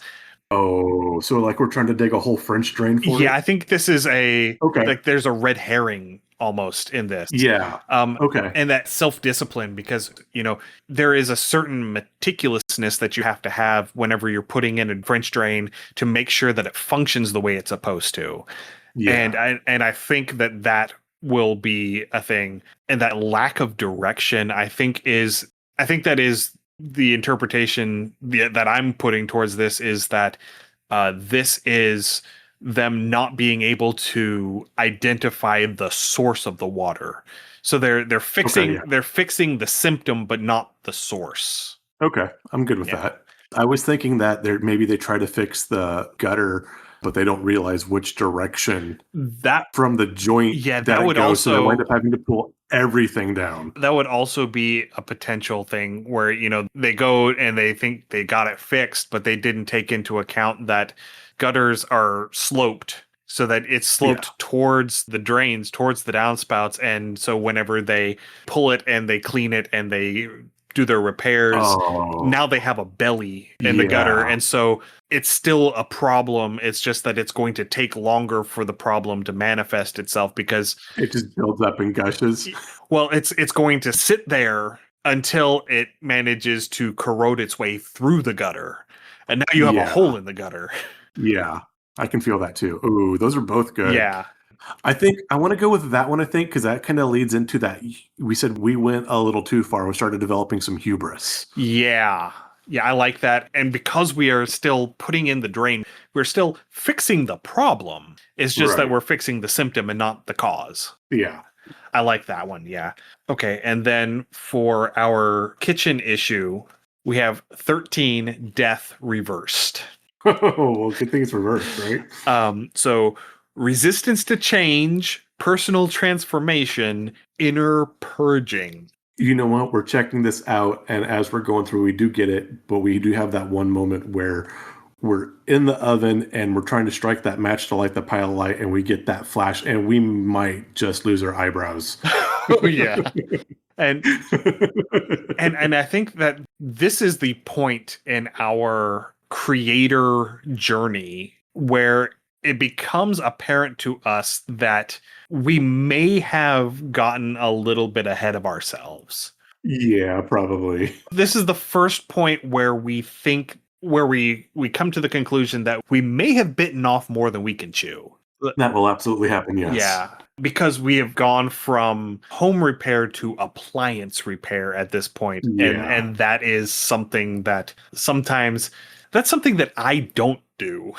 Oh, so like we're trying to dig a whole French drain for it? Yeah, I think this is Okay. like there's a red herring almost in this. Yeah. Okay. And that self-discipline, because there is a certain meticulousness that you have to have whenever you're putting in a French drain to make sure that it functions the way it's supposed to. Yeah. And I think that will be a thing. And that lack of direction, I think that is the interpretation that I'm putting towards this, is that this is them not being able to identify the source of the water. So they're fixing they're fixing the symptom but not the source. Okay. I'm good with that. I was thinking that maybe they try to fix the gutter, but they don't realize which direction That from the joint that would it goes, so they also wind up having to pull everything down. that would also be a potential thing where they go and they think they got it fixed, but they didn't take into account that gutters are sloped so that it's sloped towards the drains, towards the downspouts. And so whenever they pull it and they clean it and they do their repairs, now they have a belly in the gutter. And so it's still a problem. It's just that it's going to take longer for the problem to manifest itself because it just builds up and gushes. Well, it's going to sit there until it manages to corrode its way through the gutter. And now you have a hole in the gutter. Yeah, I can feel that too. Ooh, those are both good. Yeah. I think I want to go with that one, because that kind of leads into that. We said we went a little too far. We started developing some hubris. Yeah. Yeah, I like that. And because we are still putting in the drain, we're still fixing the problem. It's just that we're fixing the symptom and not the cause. Yeah. I like that one. Yeah. Okay. And then for our kitchen issue, we have 13 death reversed. Well, good thing it's reversed, right? So resistance to change, personal transformation, inner purging. You know what? We're checking this out, and as we're going through, we do get it, but we do have that one moment where we're in the oven and we're trying to strike that match to light the pile of light, and we get that flash, and we might just lose our eyebrows. Oh yeah. And and I think that this is the point in our creator journey where it becomes apparent to us that we may have gotten a little bit ahead of ourselves. Yeah, probably. This is the first point where we think where we come to the conclusion that we may have bitten off more than we can chew. That will absolutely happen, yes. Yeah, because we have gone from home repair to appliance repair at this point. Yeah. And that is something that sometimes that's something that I don't do.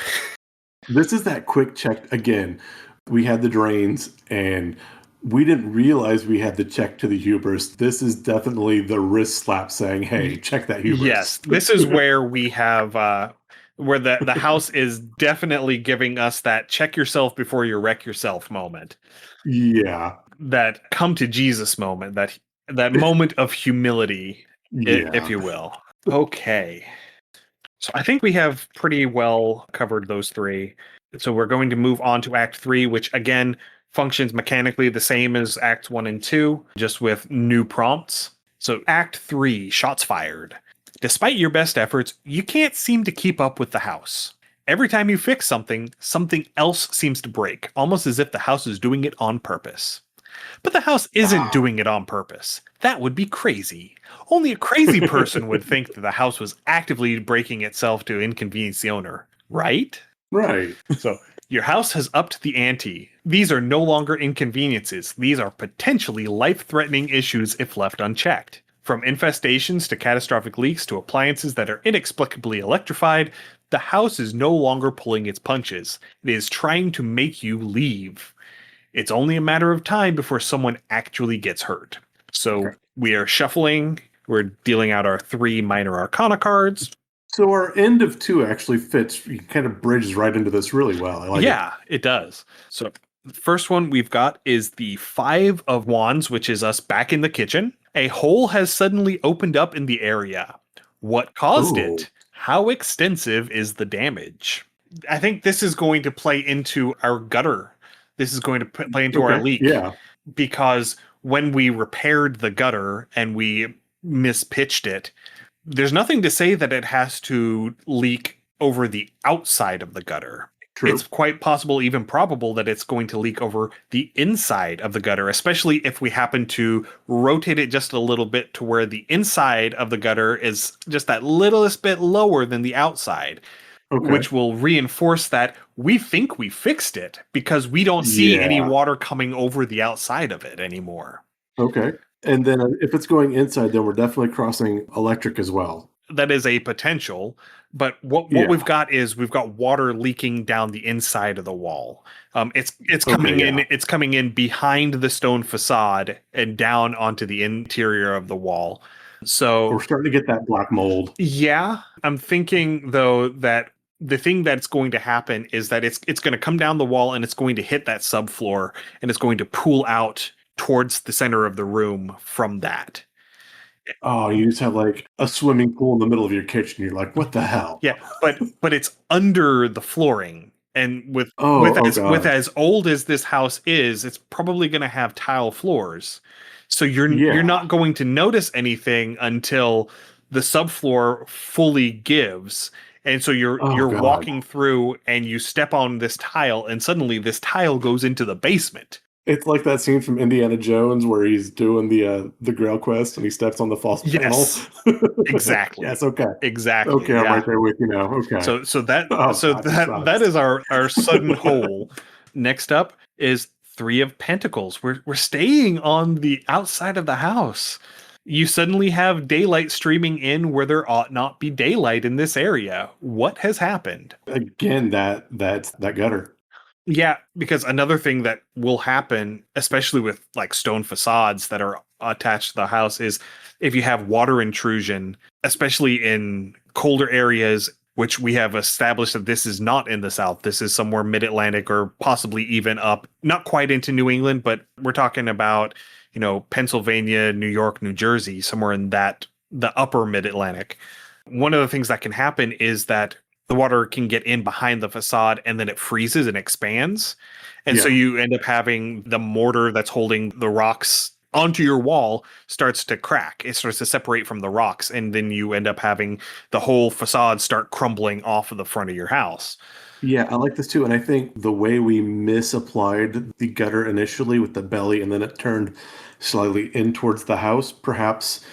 This is that quick check again. We had the drains and we didn't realize we had the check to the hubris. This is definitely the wrist slap saying, hey, check that hubris. Yes, this is where we have where the house is definitely giving us that check yourself before you wreck yourself moment. Yeah. That come to Jesus moment, that moment of humility, Yeah. if you will. Okay. So I think we have pretty well covered those three. So we're going to move on to Act 3, which again functions mechanically the same as Acts 1 and 2, just with new prompts. So Act 3, shots fired. Despite your best efforts, you can't seem to keep up with the house. Every time you fix something, something else seems to break, almost as if the house is doing it on purpose. But the house isn't doing it on purpose. That would be crazy. Only a crazy person would think that the house was actively breaking itself to inconvenience the owner, right? Right. So your house has upped the ante. These are no longer inconveniences. These are potentially life-threatening issues if left unchecked. From infestations to catastrophic leaks to appliances that are inexplicably electrified, the house is no longer pulling its punches. It is trying to make you leave. It's only a matter of time before someone actually gets hurt. So we are shuffling. We're dealing out our 3 minor arcana cards. So our end of 2 actually fits, kind of bridges right into this really well. I like it does. So the first one we've got is the 5 of Wands, which is us back in the kitchen. A hole has suddenly opened up in the area. What caused it? How extensive is the damage? I think this is going to play into our gutter. This is going to play into our leak. Yeah. Because when we repaired the gutter and we mispitched it, there's nothing to say that it has to leak over the outside of the gutter. True. It's quite possible, even probable, that it's going to leak over the inside of the gutter, especially if we happen to rotate it just a little bit to where the inside of the gutter is just that littlest bit lower than the outside, which will reinforce that we think we fixed it because we don't see any water coming over the outside of it anymore. Okay. And then if it's going inside, then we're definitely crossing electric as well. That is a potential, but what we've got is we've got water leaking down the inside of the wall. It's coming in. It's coming in behind the stone facade and down onto the interior of the wall. So we're starting to get that black mold. Yeah, I'm thinking though that the thing that's going to happen is that it's going to come down the wall and it's going to hit that subfloor and it's going to pool out towards the center of the room from that. Oh, you just have like a swimming pool in the middle of your kitchen. You're like, what the hell? Yeah, but it's under the flooring. And with as old as this house is, it's probably going to have tile floors. So you're not going to notice anything until the subfloor fully gives. And so you're walking through and you step on this tile and suddenly this tile goes into the basement. It's like that scene from Indiana Jones where he's doing the Grail quest and he steps on the false panel. Exactly. Yes. Okay. Exactly. Okay. I'm right there with you now. Okay. So that is our sudden hole. Next up is 3 of Pentacles. We're staying on the outside of the house. You suddenly have daylight streaming in where there ought not be daylight in this area. What has happened? Again, that's that gutter. Yeah, because another thing that will happen, especially with like stone facades that are attached to the house, is if you have water intrusion, especially in colder areas, which we have established that this is not in the South. This is somewhere mid-Atlantic or possibly even up, not quite into New England, but we're talking about, Pennsylvania, New York, New Jersey, somewhere in that the upper mid-Atlantic. One of the things that can happen is that the water can get in behind the facade and then it freezes and expands. And so Yeah. you end up having the mortar that's holding the rocks onto your wall starts to crack. It starts to separate from the rocks. And then you end up having the whole facade start crumbling off of the front of your house. Yeah, I like this too. And I think the way we misapplied the gutter initially with the belly and then it turned slightly in towards the house, perhaps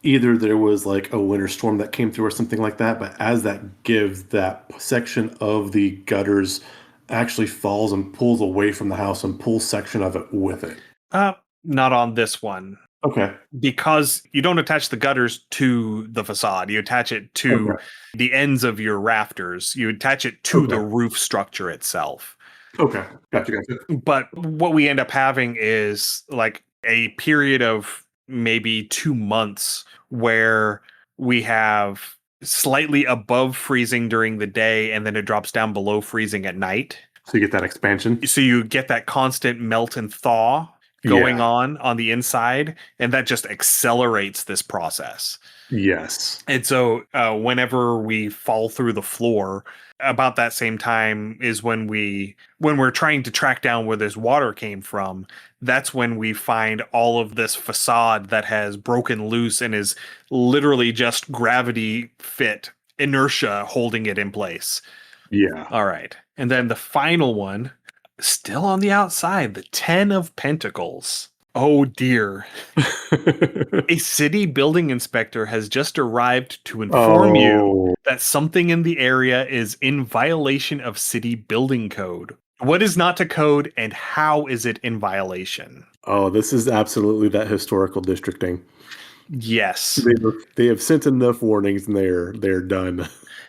either there was like a winter storm that came through or something like that, but as that gives, that section of the gutters actually falls and pulls away from the house and pulls section of it with it. Uh, Not on this one. Okay. Because you don't attach the gutters to the facade. You attach it to Okay. the ends of your rafters. You attach it to the Okay. roof structure itself. Okay. Gotcha. But what we end up having is like a period of maybe 2 months where we have slightly above freezing during the day and then it drops down below freezing at night. So you get that expansion. So you get that constant melt and thaw going Yeah. on the inside, and that just accelerates this process. Yes. And so whenever we fall through the floor, about that same time is when we're trying to track down where this water came from. That's when we find all of this facade that has broken loose and is literally just gravity fit inertia holding it in place. Yeah. All right. And then the final one, still on the outside, the 10 of Pentacles. Oh dear. A city building inspector has just arrived to inform you Oh. that something in the area is in violation of city building code. What is not to code and how is it in violation? Oh, this is absolutely that historical districting. Yes. They have sent enough warnings and they're done.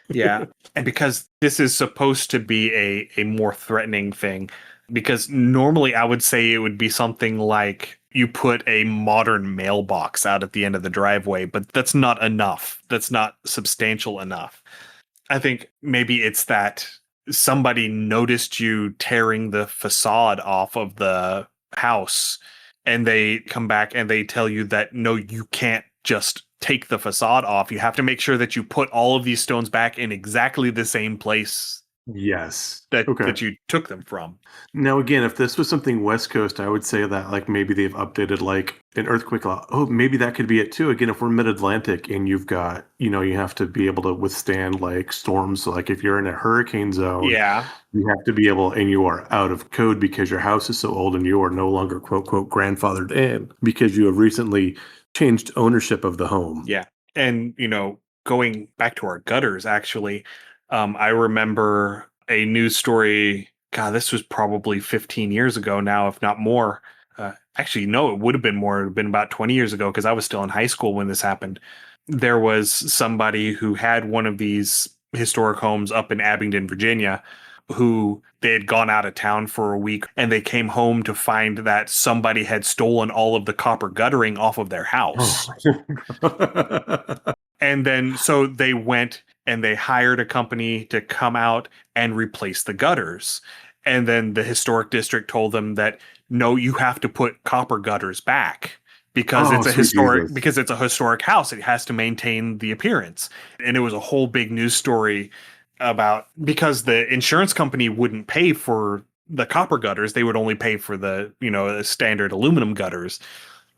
Yeah. And because this is supposed to be a more threatening thing, because normally I would say it would be something like you put a modern mailbox out at the end of the driveway, but that's not enough. That's not substantial enough. I think maybe it's that somebody noticed you tearing the facade off of the house and they come back and they tell you that no, you can't just take the facade off. You have to make sure that you put all of these stones back in exactly the same place Yes. that Okay. you took them from. Now, again, if this was something West Coast, I would say that like maybe they've updated like an earthquake law. Oh, maybe that could be it too. Again, if we're mid Atlantic and you've got, you have to be able to withstand like storms. So like if you're in a hurricane zone, Yeah. you have to be able, and you are out of code because your house is so old and you are no longer quote quote grandfathered in because you have recently changed ownership of the home. Yeah. And, going back to our gutters, actually, I remember a news story. God, this was probably 15 years ago now, if not more. Actually, no, it would have been more. It would have been about 20 years ago because I was still in high school when this happened. There was somebody who had one of these historic homes up in Abingdon, Virginia, who they had gone out of town for a week and they came home to find that somebody had stolen all of the copper guttering off of their house. And then so they went and they hired a company to come out and replace the gutters. And then the historic district told them that no, you have to put copper gutters back because Oh, sweet Jesus. it's a historic house. It has to maintain the appearance. And it was a whole big news story about because the insurance company wouldn't pay for the copper gutters, they would only pay for the, the standard aluminum gutters,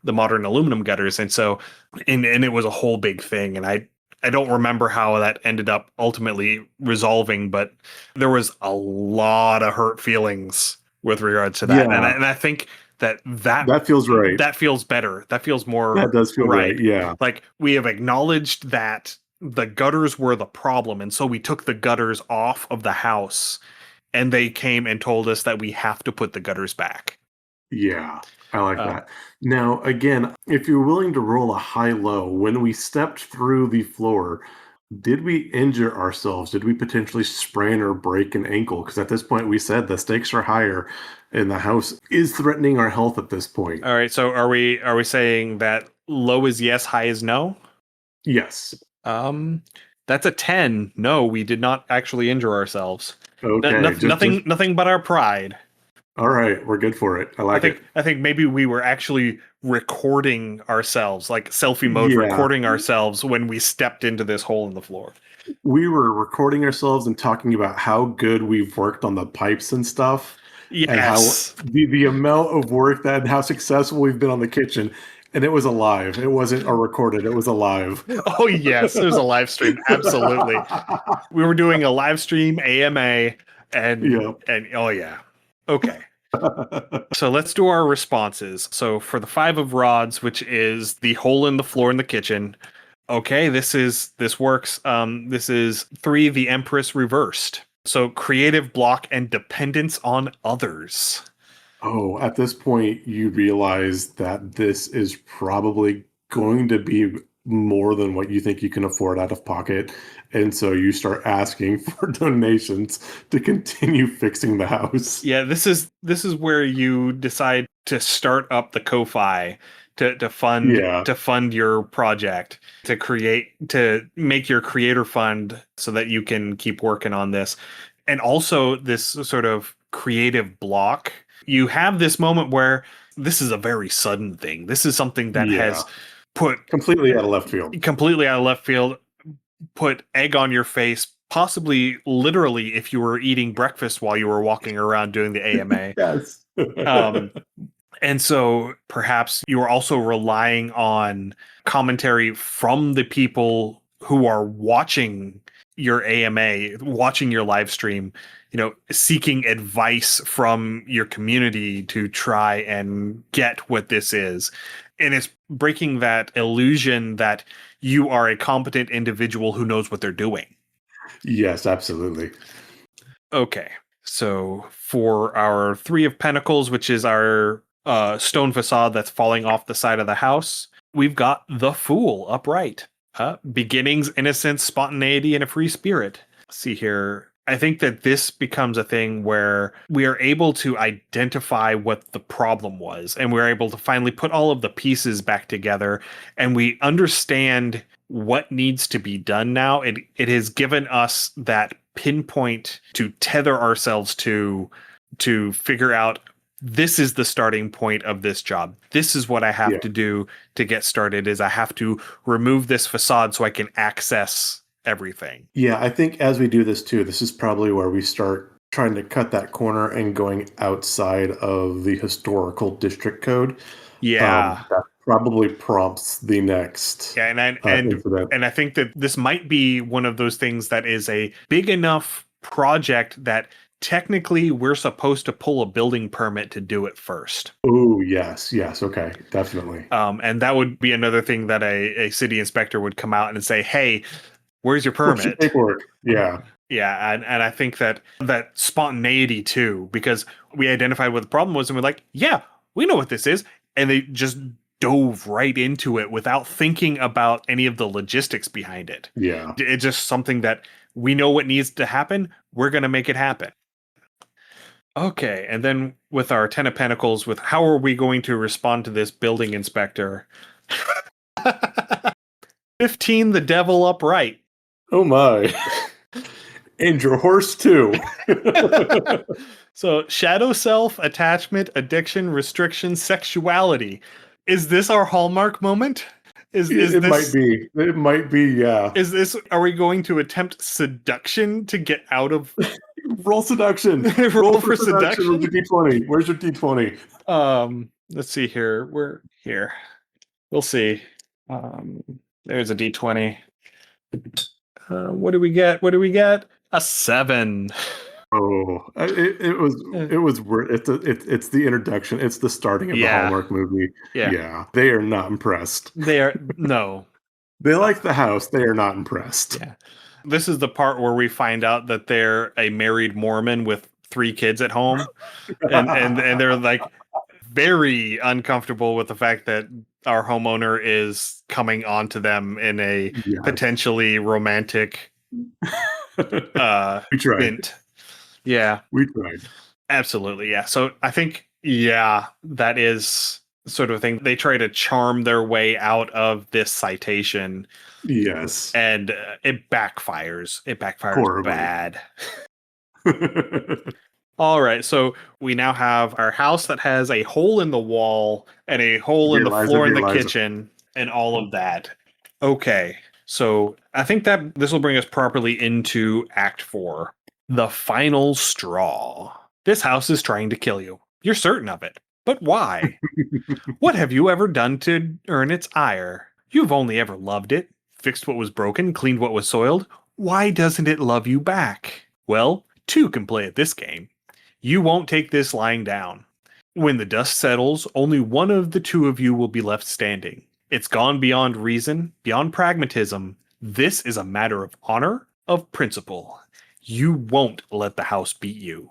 the modern aluminum gutters. And so and it was a whole big thing. And I don't remember how that ended up ultimately resolving, but there was a lot of hurt feelings with regards to that. Yeah, And I think that feels right. that feels better. That feels more That does feel right. Yeah. like we have acknowledged that the gutters were the problem. And so we took the gutters off of the house and they came and told us that we have to put the gutters back. Yeah, I like Uh, that. Now, again, if you're willing to roll a high low, when we stepped through the floor, Did we injure ourselves? Did we potentially sprain or break an ankle? Because at this point, we said the stakes are higher, and the house is threatening our health at this point. All right, so are we saying that low is yes, high is no? Yes. Um, that's a 10. No, we did not actually injure ourselves. Okay. Nothing but our pride. All right. We're good for it. I like it. I think maybe we were actually recording ourselves, like selfie mode, Yeah. recording ourselves when we stepped into this hole in the floor. We were recording ourselves and talking about how good we've worked on the pipes and stuff. And how Yes. the amount of work that and how successful we've been on the kitchen. And it was alive. It wasn't a recorded, it was alive. Oh yes, there's a live stream. Absolutely. We were doing a live stream AMA and Yeah. and oh yeah. Okay. So let's do our responses. So for the 5 of rods, which is the hole in the floor in the kitchen. Okay, this works. This is 3, the Empress reversed. So creative block and dependence on others. Oh, at this point, you realize that this is probably going to be more than what you think you can afford out of pocket. And so you start asking for donations to continue fixing the house. Yeah, this is where you decide to start up the Ko-fi to fund Yeah. to fund your project, to make your creator fund so that you can keep working on this. And also this sort of creative block. You have this moment where this is a very sudden thing. This is something that Yeah. has put Completely out of left field. completely out of left field, put egg on your face, possibly literally if you were eating breakfast while you were walking around doing the AMA. Yes. And so perhaps you are also relying on commentary from the people who are watching your AMA, watching your live stream, seeking advice from your community to try and get what this is. And it's breaking that illusion that you are a competent individual who knows what they're doing. Yes, absolutely. Okay. So for our 3 of Pentacles, which is our stone facade that's falling off the side of the house, we've got the Fool upright. Beginnings, innocence, spontaneity, and a free spirit. Let's see here. I think that this becomes a thing where we are able to identify what the problem was, and we're able to finally put all of the pieces back together, and we understand what needs to be done now. It has given us that pinpoint to tether ourselves to figure out, this is the starting point of this job. This is what I have to do to get started, is I have to remove this facade so I can access everything. Yeah, I think as we do this too, this is probably where we start trying to cut that corner and going outside of the historical district code. Yeah. That probably prompts the next incident. And I think that this might be one of those things that is a big enough project that technically we're supposed to pull a building permit to do it first. Oh, yes. Okay, definitely. And that would be another thing that a city inspector would come out and say, hey, where's your permit? Where's your paperwork? Yeah. Yeah, and I think that spontaneity too, because we identified what the problem was and we're like, yeah, we know what this is. And they just dove right into it without thinking about any of the logistics behind it. Yeah. It's just something that we know what needs to happen. We're going to make it happen. Okay, and then with our 10 of Pentacles, with how are we going to respond to this building inspector? 15, the devil upright. Oh my. And your horse too. So shadow self, attachment, addiction, restriction, sexuality. Is this our hallmark moment? It might be. It might be, yeah. Are we going to attempt seduction to get out of roll seduction? roll for seduction with the D20. Where's your D20? Let's see here. We're here. We'll see. There's a D20. What do we get? A 7. Oh, it was it's the introduction. It's the starting of the Hallmark movie. Yeah. They are not impressed. No. They like the house. They are not impressed. Yeah. This is the part where we find out that they're a married Mormon with 3 kids at home. and they're like very uncomfortable with the fact that our homeowner is coming onto them in a Yes. potentially romantic We tried. bent. Yeah, We tried. absolutely. Yeah. So I think, that is sort of a thing. They try to charm their way out of this citation, Yes. and it backfires. It backfires Horribly. bad. All right, so we now have our house that has a hole in the wall and a hole in Dear the Liza, floor in dear the Liza. kitchen and all of that. Okay, so I think that this will bring us properly into Act 4. The final straw. This house is trying to kill you. You're certain of it. But why? What have you ever done to earn its ire? You've only ever loved it, fixed what was broken, cleaned what was soiled. Why doesn't it love you back? Well, two can play at this game. You won't take this lying down. When the dust settles, only one of the two of you will be left standing. It's gone beyond reason, beyond pragmatism. This is a matter of honor, of principle. You won't let the house beat you.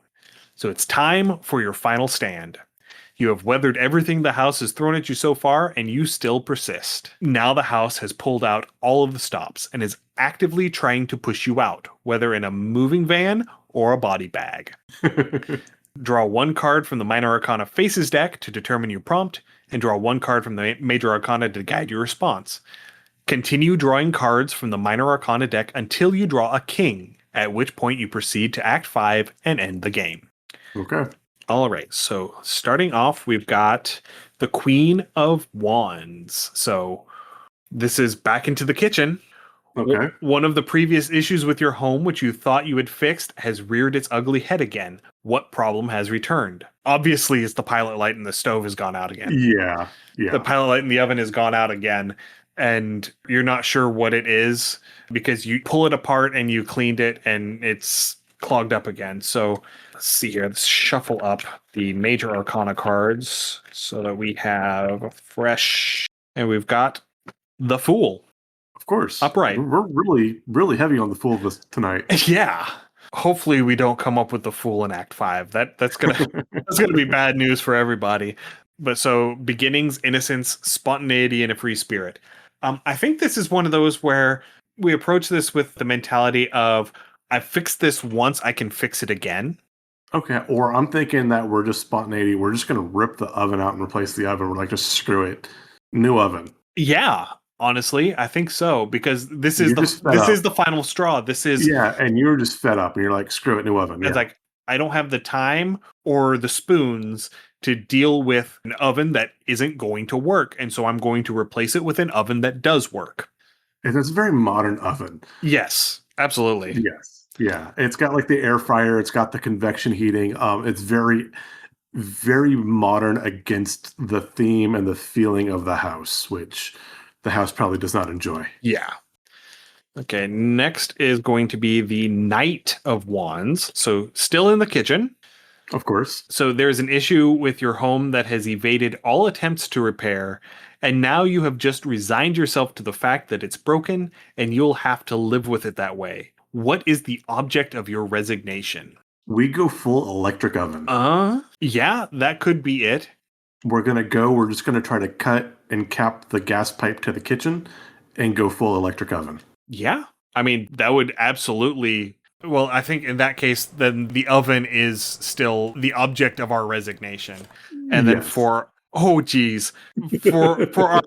So it's time for your final stand. You have weathered everything the house has thrown at you so far, and you still persist. Now the house has pulled out all of the stops and is actively trying to push you out, whether in a moving van or a body bag. Draw one card from the Minor Arcana Faces deck to determine your prompt, and draw one card from the Major Arcana to guide your response. Continue drawing cards from the Minor Arcana deck until you draw a king, at which point you proceed to Act 5 and end the game. Okay. All right, so starting off, we've got the Queen of Wands. So this is back into the kitchen. Okay. One of the previous issues with your home, which you thought you had fixed, has reared its ugly head again. What problem has returned? Obviously, it's the pilot light in the stove has gone out again. Yeah. Yeah. The pilot light in the oven has gone out again, and you're not sure what it is because you pull it apart and you cleaned it and it's clogged up again. So let's see here. Let's shuffle up the Major Arcana cards so that we have fresh, and we've got the Fool. Of course. Upright. We're really, really heavy on the Fool this tonight. Yeah. Hopefully we don't come up with the Fool in Act 5. That's gonna be bad news for everybody. But so beginnings, innocence, spontaneity, and a free spirit. I think this is one of those where we approach this with the mentality of I fixed this once, I can fix it again. Okay. Or I'm thinking that we're just spontaneity. We're just going to rip the oven out and replace the oven. We're like, just screw it. New oven. Yeah, honestly, I think so because this is You're just fed this up. is the final straw. This is Yeah. And you're just fed up and you're like, screw it, new oven. It's Yeah. like I don't have the time or the spoons to deal with an oven that isn't going to work, and so I'm going to replace it with an oven that does work. And it's a very modern oven. Yes, absolutely. Yes. Yeah. It's got like the air fryer. It's got the convection heating. It's very, very modern against the theme and the feeling of the house, which the house probably does not enjoy. Yeah. Okay, next is going to be the Knight of Wands. So still in the kitchen. Of course. So there's an issue with your home that has evaded all attempts to repair, and now you have just resigned yourself to the fact that it's broken and you'll have to live with it that way. What is the object of your resignation? We go full electric oven. Yeah, that could be it. We're just going to try to cut and cap the gas pipe to the kitchen and go full electric oven. Yeah. I mean, that would absolutely. Well, I think in that case, then the oven is still the object of our resignation. And then Yes. for our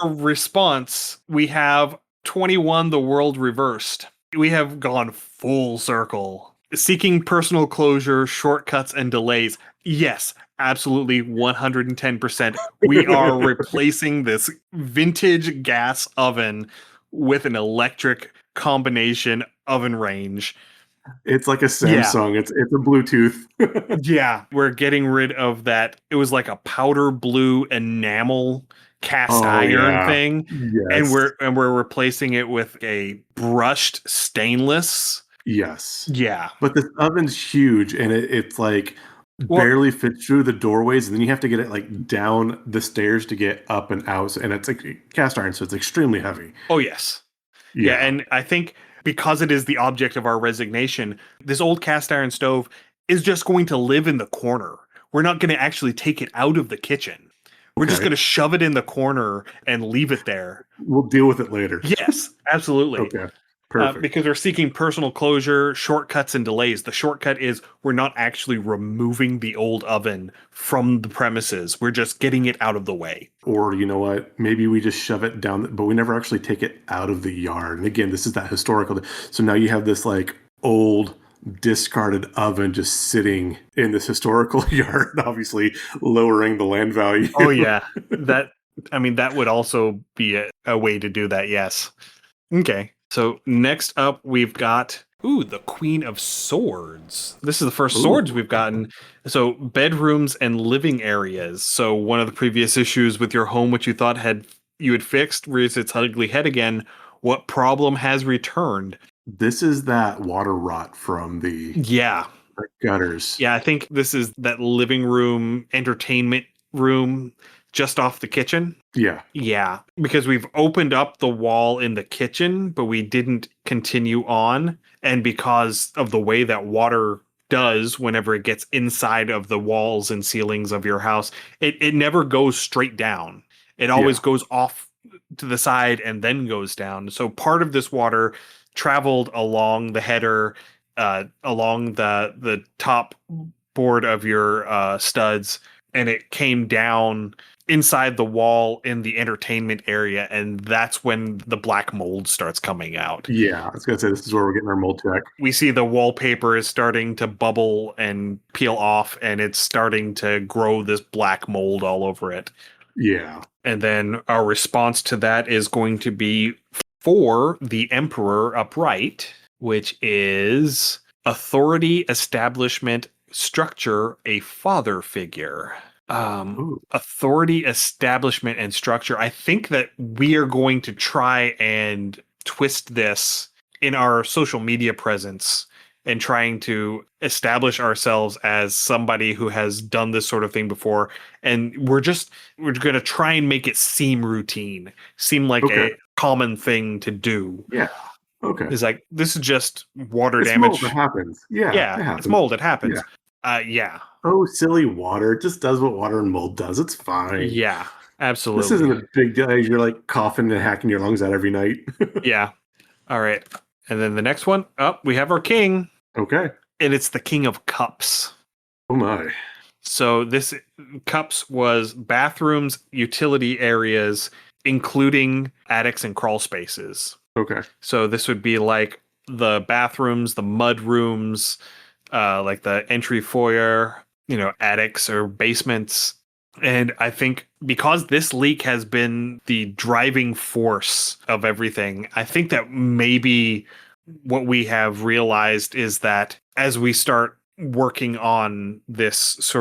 response, we have 21 the world reversed. We have gone full circle. Seeking personal closure, shortcuts, and delays. Yes, absolutely 110%. We are replacing this vintage gas oven with an electric combination oven range. It's like a Samsung. It's a Bluetooth. Yeah, we're getting rid of that. It was like a powder blue enamel cast iron thing, Yes. and we're replacing it with a brushed stainless. Yes. Yeah, But this oven's huge and it's like barely fits through the doorways, and then you have to get it like down the stairs to get up and out. And it's like cast iron, so it's extremely heavy. Oh yes. Yeah, and I think because it is the object of our resignation, this old cast iron stove is just going to live in the corner. We're not going to actually take it out of the kitchen. We're just Okay. going to shove it in the corner and leave it there. We'll deal with it later. Yes, absolutely. Okay. Perfect. Because we're seeking personal closure, shortcuts, and delays. The shortcut is we're not actually removing the old oven from the premises. We're just getting it out of the way. Or you know what? Maybe we just shove it down, but we never actually take it out of the yard. And again, this is that historical. So now you have this like old discarded oven just sitting in this historical yard, obviously lowering the land value. Oh yeah, that would also be a way to do that. Yes. Okay. So next up, we've got the Queen of Swords. This is the first swords we've gotten. So bedrooms and living areas. So one of the previous issues with your home, which you thought you had fixed, rears its ugly head again. What problem has returned? This is that water rot from the gutters. Yeah, I think this is that living room, entertainment room just off the kitchen. Yeah. Yeah, because we've opened up the wall in the kitchen, but we didn't continue on. And because of the way that water does whenever it gets inside of the walls and ceilings of your house, it never goes straight down. It always goes off to the side and then goes down. So part of this water traveled along the header, along the top board of your studs, and it came down inside the wall in the entertainment area, and that's when the black mold starts coming out. Yeah, I was gonna say this is where we're getting our mold check. We see the wallpaper is starting to bubble and peel off, and it's starting to grow this black mold all over it. Yeah. And then our response to that is going to be for the Emperor upright, which is authority, establishment, structure, a father figure. Authority, establishment, and structure. I think that we are going to try and twist this in our social media presence and trying to establish ourselves as somebody who has done this sort of thing before. And we're going to try and make it seem routine, seem like a common thing to do. Yeah. Okay. It's like, this is just water it's damage. Mold, it happens. Yeah. Yeah. It happens. It's mold. It happens. Yeah. Yeah. Oh, silly water. It just does what water and mold does. It's fine. Yeah, absolutely. This isn't a big deal. You're like coughing and hacking your lungs out every night. Yeah. All right. And then the next one up, we have our king. Okay. And it's the King of Cups. Oh my. So this cups was bathrooms, utility areas, including attics and crawl spaces. Okay. So this would be like the bathrooms, the mud rooms, like the entry foyer, attics or basements. And I think because this leak has been the driving force of everything, I think that maybe what we have realized is that as we start working on this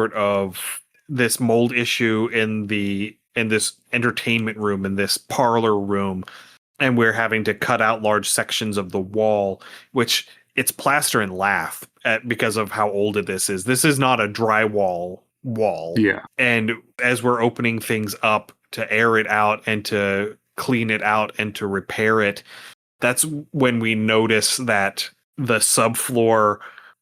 mold issue in this entertainment room, in this parlor room, and we're having to cut out large sections of the wall, which it's plaster and lath because of how old this is. This is not a drywall wall. Yeah. And as we're opening things up to air it out and to clean it out and to repair it, that's when we notice that the subfloor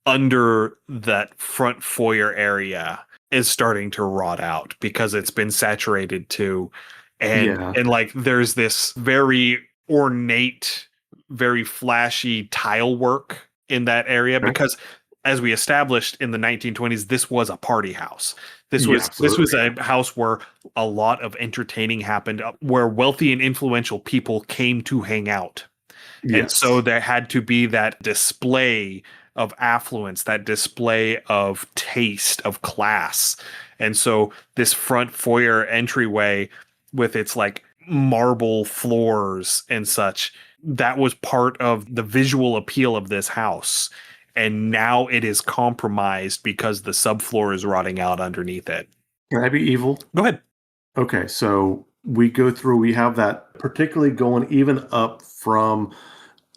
under that front foyer area is starting to rot out because it's been saturated too. And like there's this very ornate, very flashy tile work in that area because as we established in the 1920s, this was a party house. This was a house where a lot of entertaining happened, where wealthy and influential people came to hang out. Yes. And so there had to be that display of affluence, that display of taste, of class. And so this front foyer entryway with its like marble floors and such, that was part of the visual appeal of this house. And now it is compromised because the subfloor is rotting out underneath it. Can I be evil? Go ahead. Okay, so we have that particularly going even up from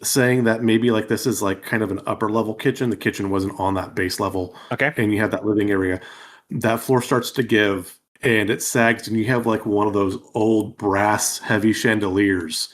saying that maybe like this is like kind of an upper level kitchen. The kitchen wasn't on that base level. Okay. And you have that living area. That floor starts to give and it sags and you have like one of those old brass heavy chandeliers.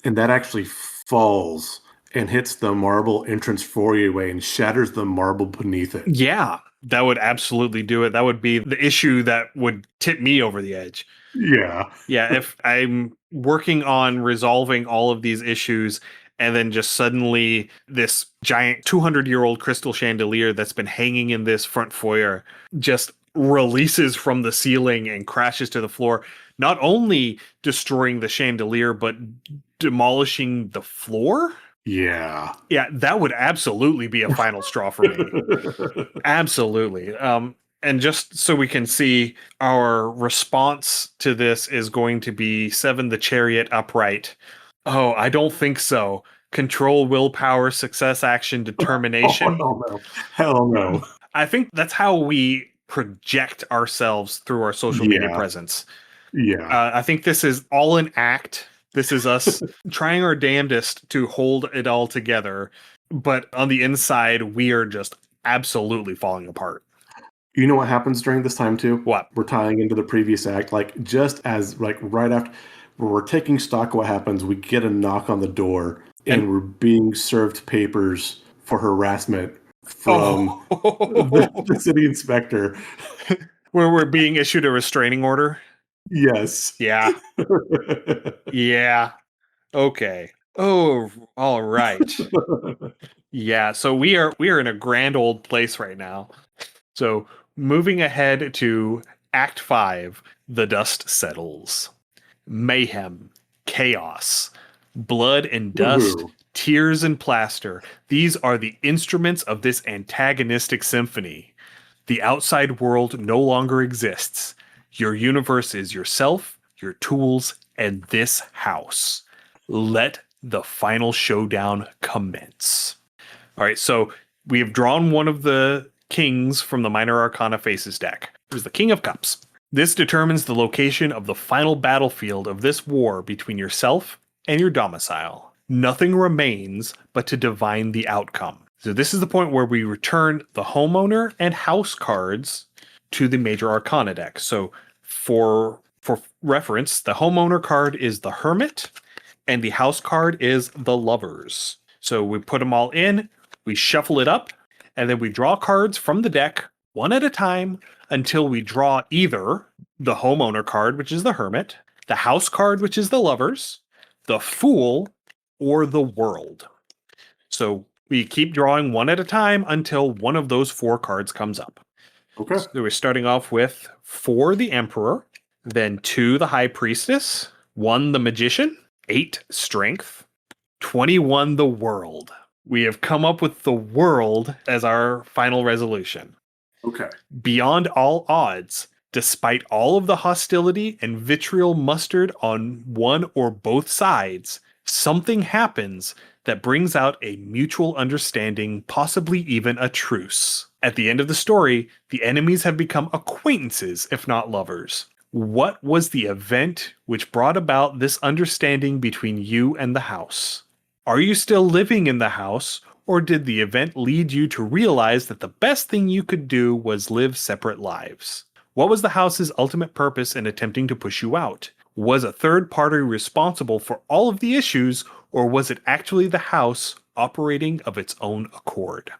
And that actually falls and hits the marble entrance foyer and shatters the marble beneath it. Yeah. That would absolutely do it. That would be the issue that would tip me over the edge. Yeah. Yeah, if I'm working on resolving all of these issues and then just suddenly this giant 200-year-old crystal chandelier that's been hanging in this front foyer just releases from the ceiling and crashes to the floor, not only destroying the chandelier, but demolishing the floor. Yeah. Yeah, that would absolutely be a final straw for me. Absolutely. And just so we can see, our response to this is going to be Seven the Chariot upright. Oh, I don't think so. Control, willpower, success, action, determination. Oh, hell no. Hell no. I think that's how we project ourselves through our social media Yeah. presence. Yeah. I think this is all an act. This is us trying our damnedest to hold it all together. But on the inside, we are just absolutely falling apart. You know what happens during this time too? What? We're tying into the previous act, like just as like right after where we're taking stock of what happens, we get a knock on the door and we're being served papers for harassment from the city inspector. Where we're being issued a restraining order? Yes. Yeah. Yeah. Okay. Oh, all right. Yeah, so we are in a grand old place right now. So moving ahead to Act 5, the dust settles. Mayhem, chaos, blood and dust, Woohoo. tears and plaster. These are the instruments of this antagonistic symphony. The outside world no longer exists. Your universe is yourself, your tools, and this house. Let the final showdown commence. All right, so we have drawn one of the kings from the Minor Arcana Faces deck. It was the King of Cups. This determines the location of the final battlefield of this war between yourself and your domicile. Nothing remains but to divine the outcome. So this is the point where we return the homeowner and house cards to the Major Arcana deck. So for reference, the homeowner card is the Hermit, and the house card is the Lovers. So we put them all in, we shuffle it up, and then we draw cards from the deck one at a time until we draw either the homeowner card, which is the Hermit, the house card, which is the Lovers, the Fool, or the World. So we keep drawing one at a time until one of those four cards comes up. Okay. So we're starting off with 4 the Emperor, then 2 the High Priestess, 1 the Magician, 8 Strength, 21 the World. We have come up with the World as our final resolution. Okay. Beyond all odds, despite all of the hostility and vitriol mustered on one or both sides, something happens that brings out a mutual understanding, possibly even a truce. At the end of the story, the enemies have become acquaintances, if not lovers. What was the event which brought about this understanding between you and the house? Are you still living in the house, or did the event lead you to realize that the best thing you could do was live separate lives? What was the house's ultimate purpose in attempting to push you out? Was a third party responsible for all of the issues, or was it actually the house operating of its own accord?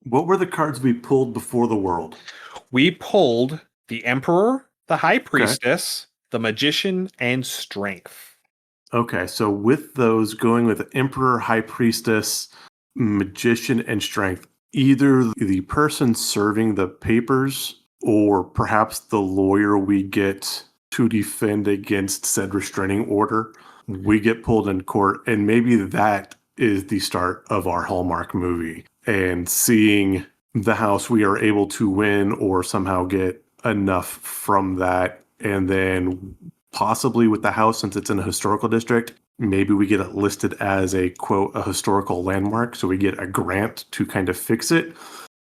What were the cards we pulled before the World? We pulled the Emperor, the High Priestess, the Magician, and Strength. Okay, so with those, going with Emperor, High Priestess, Magician, and Strength, either the person serving the papers or perhaps the lawyer we get to defend against said restraining order, we get pulled in court, and maybe that is the start of our Hallmark movie. And seeing the house, we are able to win or somehow get enough from that, and then possibly with the house, since it's in a historical district, maybe we get it listed as a quote, a historical landmark. So we get a grant to kind of fix it.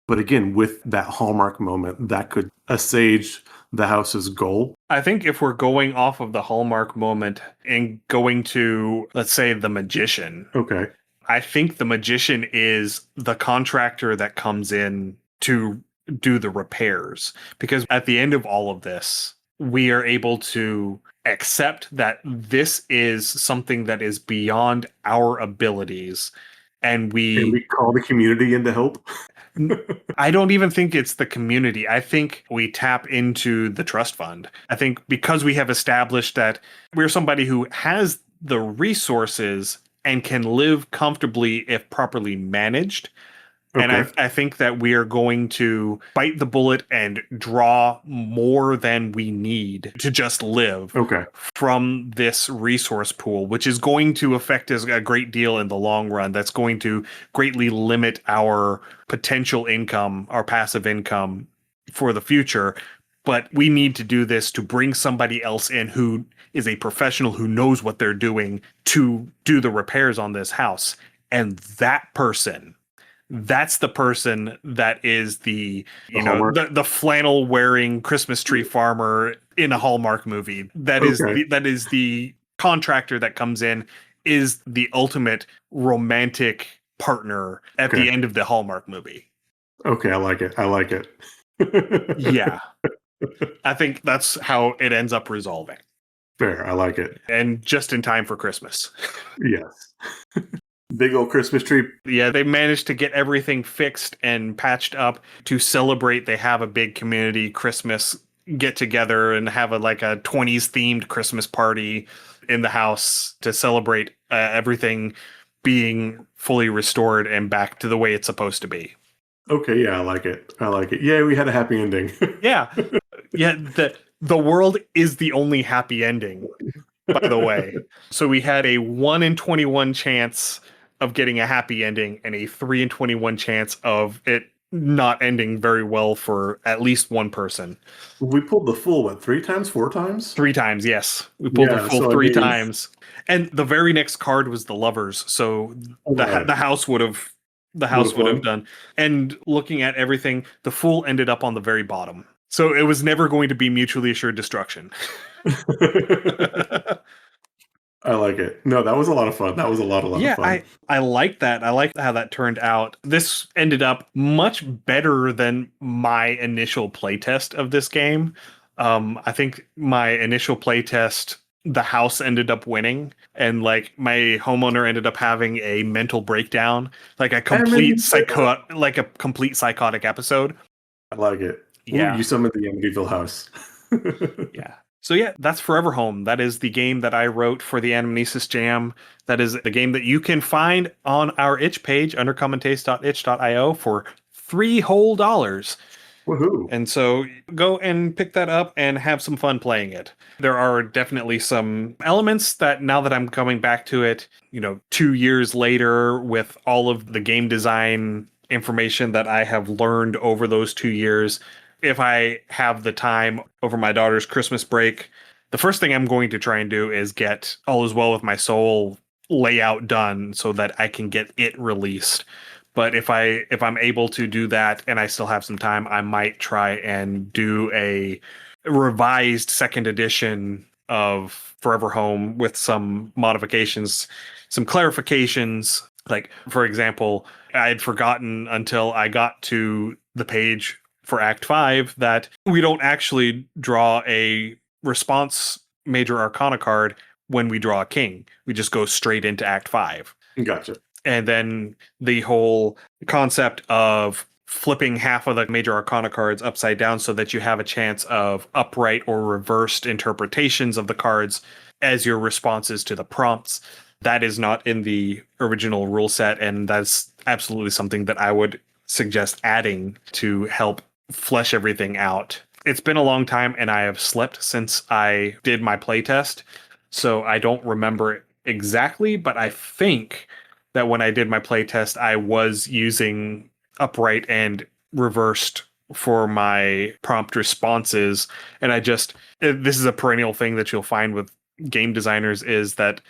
But again, with that Hallmark moment, that could assuage the house's goal. I think if we're going off of the Hallmark moment and going to, let's say, the Magician, Okay. I think the Magician is the contractor that comes in to do the repairs. Because at the end of all of this, we are able to accept that this is something that is beyond our abilities. And we call the community in to help. I don't even think it's the community. I think we tap into the trust fund. I think because we have established that we're somebody who has the resources and can live comfortably if properly managed. And Okay. I think that we are going to bite the bullet and draw more than we need to just live Okay. from this resource pool, which is going to affect us a great deal in the long run. That's going to greatly limit our potential income, our passive income for the future. But we need to do this to bring somebody else in who is a professional who knows what they're doing to do the repairs on this house. And that's the person that is The Hallmark. the flannel wearing Christmas tree farmer in a Hallmark movie. Okay. That is the contractor that comes in, is the ultimate romantic partner at the Okay. end of the Hallmark movie. Okay. I like it. I like it. Yeah, I think that's how it ends up resolving, Fair. I like it. and just in time for Christmas. Yes. Big old Christmas tree. Yeah, they managed to get everything fixed and patched up to celebrate. They have a big community Christmas get together and have like a 20s themed Christmas party in the house to celebrate everything being fully restored and back to the way it's supposed to be. Okay. Yeah. I like it. I like it. Yeah. We had a happy ending. Yeah. Yeah, the world is the only happy ending, by the way. So we had a 1 in 21 chance of getting a happy ending and a 3 in 21 chance of it not ending very well for at least one person. We pulled the full, what, 3 times, 4 times? 3 times, yes. We pulled the Yeah, full so I three mean- times. And the very next card was the lovers. So the house would have won. done. And looking at everything, the fool ended up on the very bottom. So it was never going to be mutually assured destruction. I like it. No, that was a lot of fun. That was a lot of fun. I like that. I like how that turned out. This ended up much better than my initial playtest of this game. I think my initial playtest, the house ended up winning, and like my homeowner ended up having a mental breakdown, like a complete psychotic episode. I like it. Yeah. Ooh, you summoned the Amityville house. Yeah. So yeah, that's Forever Home. That is the game that I wrote for the Animenesis Jam. That is the game that you can find on our itch page, undercommontaste.itch.io, for $3 whole. Woohoo. And so go and pick that up and have some fun playing it. There are definitely some elements that, now that I'm coming back to it, 2 years later, with all of the game design information that I have learned over those 2 years, if I have the time over my daughter's Christmas break, the first thing I'm going to try and do is get All Is Well With My Soul layout done so that I can get it released. But if I'm able to do that and I still have some time, I might try and do a revised second edition of Forever Home with some modifications, some clarifications. Like, for example, I had forgotten until I got to the page for Act 5 that we don't actually draw a response major arcana card when we draw a king. We just go straight into Act 5. Gotcha. And then the whole concept of flipping half of the major arcana cards upside down so that you have a chance of upright or reversed interpretations of the cards as your responses to the prompts. That is not in the original rule set, and that's absolutely something that I would suggest adding to help flesh everything out. It's been a long time, and I have slept since I did my playtest, so I don't remember it exactly, but I think that when I did my playtest, I was using upright and reversed for my prompt responses. And this is a perennial thing that you'll find with game designers, is that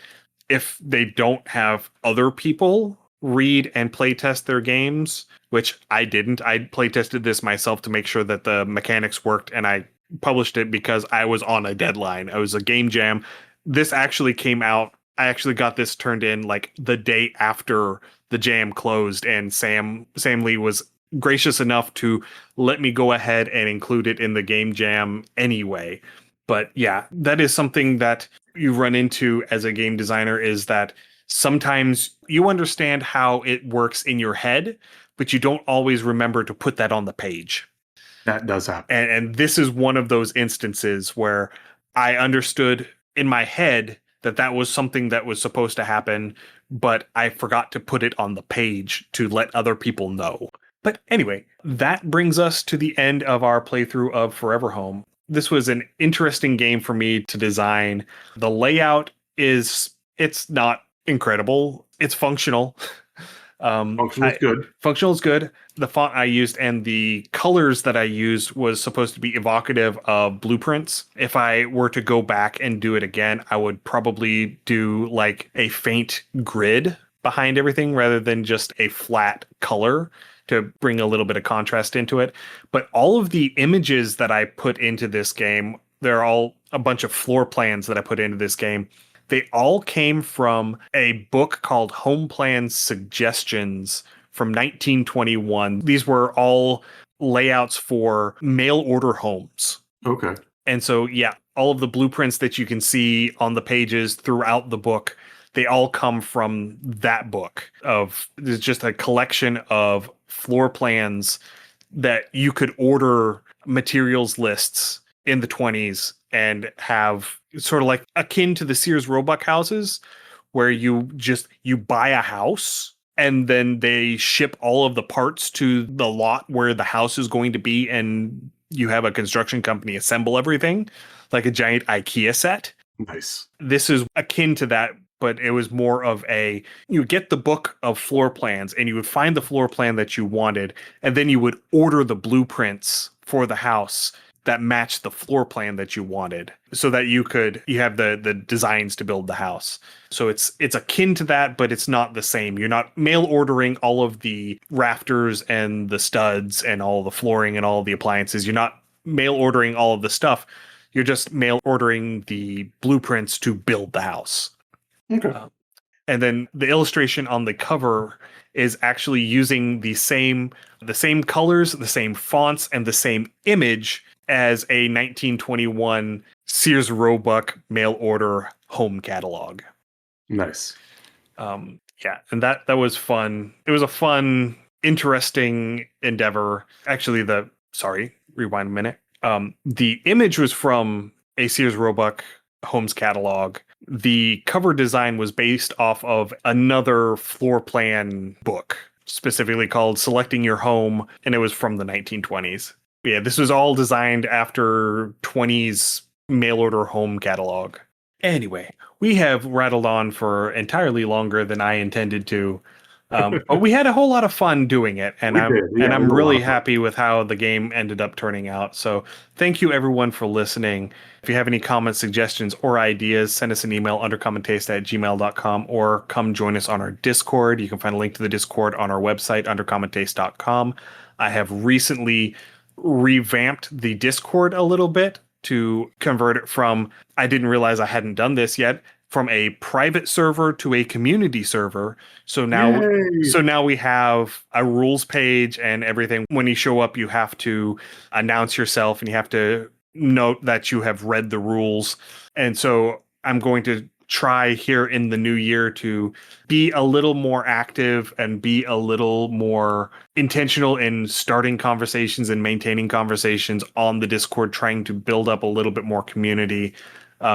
if they don't have other people read and playtest their games, which I didn't, I playtested this myself to make sure that the mechanics worked, and I published it because I was on a deadline. I was a game jam. This actually came out. I actually got this turned in like the day after the jam closed, and Sam Lee was gracious enough to let me go ahead and include it in the game jam anyway. But yeah, that is something that you run into as a game designer, is that sometimes you understand how it works in your head, but you don't always remember to put that on the page. That does happen. And this is one of those instances where I understood in my head that that was something that was supposed to happen, but I forgot to put it on the page to let other people know. But anyway, that brings us to the end of our playthrough of Forever Home. This was an interesting game for me to design. The layout it's not incredible. It's functional. Functional is good. Functional is good. The font I used and the colors that I used was supposed to be evocative of blueprints. If I were to go back and do it again, I would probably do like a faint grid behind everything rather than just a flat color to bring a little bit of contrast into it. But all of the images that I put into this game, they're all a bunch of floor plans that I put into this game. They all came from a book called Home Plan Suggestions from 1921. These were all layouts for mail order homes. Okay. And so, yeah, all of the blueprints that you can see on the pages throughout the book, they all come from that book. There's just a collection of floor plans that you could order materials lists in the 20s and have sort of like akin to the Sears Roebuck houses, where you buy a house and then they ship all of the parts to the lot where the house is going to be, and you have a construction company assemble everything like a giant IKEA set. Nice. This is akin to that, but it was more of you get the book of floor plans and you would find the floor plan that you wanted, and then you would order the blueprints for the house that matched the floor plan that you wanted, so that you have the designs to build the house. So it's akin to that, but it's not the same. You're not mail ordering all of the rafters and the studs and all the flooring and all the appliances. You're not mail ordering all of the stuff. You're just mail ordering the blueprints to build the house. Okay. And then the illustration on the cover is actually using the same colors, the same fonts, and the same image as a 1921 Sears Roebuck mail order home catalog. Nice. Yeah, and that was fun. It was a fun, interesting endeavor. Actually, rewind a minute. The image was from a Sears Roebuck homes catalog. The cover design was based off of another floor plan book, specifically called Selecting Your Home, and it was from the 1920s. Yeah, this was all designed after 20s mail order home catalog. Anyway, we have rattled on for entirely longer than I intended to. But we had a whole lot of fun doing it, and I'm really happy with how the game ended up turning out. So thank you everyone for listening. If you have any comments, suggestions, or ideas, send us an email, undercommontaste@gmail.com, or come join us on our Discord. You can find a link to the Discord on our website, undercommontaste.com. I have recently revamped the Discord a little bit to convert it from, I didn't realize I hadn't done this yet, from a private server to a community server. So now we have a rules page and everything. When you show up, you have to announce yourself and you have to note that you have read the rules. And so I'm going to try here in the new year to be a little more active and be a little more intentional in starting conversations and maintaining conversations on the Discord, trying to build up a little bit more community.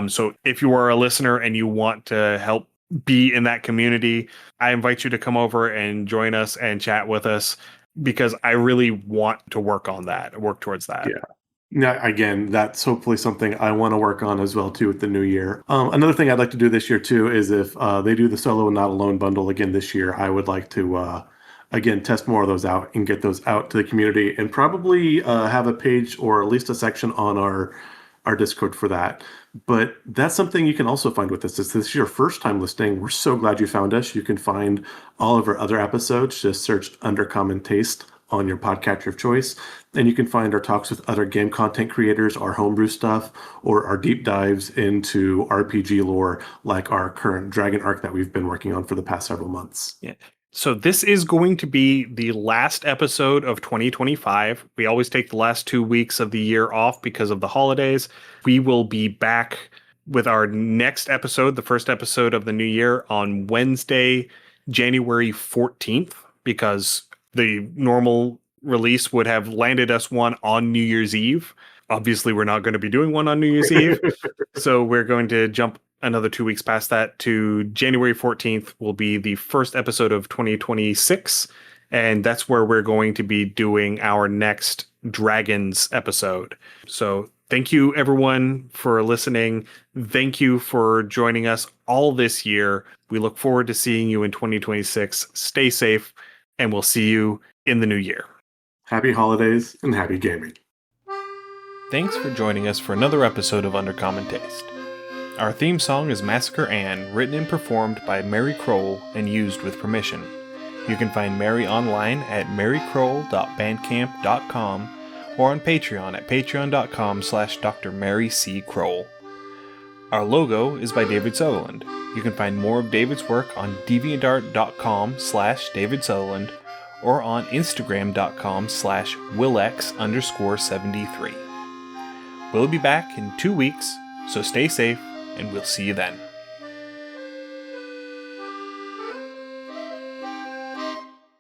So if you are a listener and you want to help be in that community, I invite you to come over and join us and chat with us, because I really want to work towards that. Yeah. Now, again, that's hopefully something I want to work on as well, too, with the new year. Another thing I'd like to do this year, too, is if they do the Solo and Not Alone bundle again this year, I would like to, again, test more of those out and get those out to the community, and probably have a page or at least a section on our Discord for that. But that's something you can also find with us. If this is your first time listening, we're so glad you found us. You can find all of our other episodes. Just search Under Common Taste on your podcatcher of choice. And you can find our talks with other game content creators, our homebrew stuff, or our deep dives into RPG lore, like our current Dragon arc that we've been working on for the past several months. Yeah. So this is going to be the last episode of 2025. We always take the last 2 weeks of the year off because of the holidays. We will be back with our next episode, the first episode of the new year, on Wednesday, January 14th, because the normal release would have landed us one on New Year's Eve. Obviously, we're not going to be doing one on New Year's Eve. So we're going to jump another 2 weeks past that to January 14th will be the first episode of 2026. And that's where we're going to be doing our next Dragons episode. So thank you, everyone, for listening. Thank you for joining us all this year. We look forward to seeing you in 2026. Stay safe, and we'll see you in the new year. Happy holidays and happy gaming. Thanks for joining us for another episode of Undercommon Taste. Our theme song is Massacre Anne, written and performed by Mary Kroll and used with permission. You can find Mary online at marykroll.bandcamp.com or on Patreon at patreon.com/Dr. Mary C. Kroll. Our logo is by David Sutherland. You can find more of David's work on deviantart.com/David Sutherland or on instagram.com/Willex_73. We'll be back in 2 weeks, so stay safe, and we'll see you then.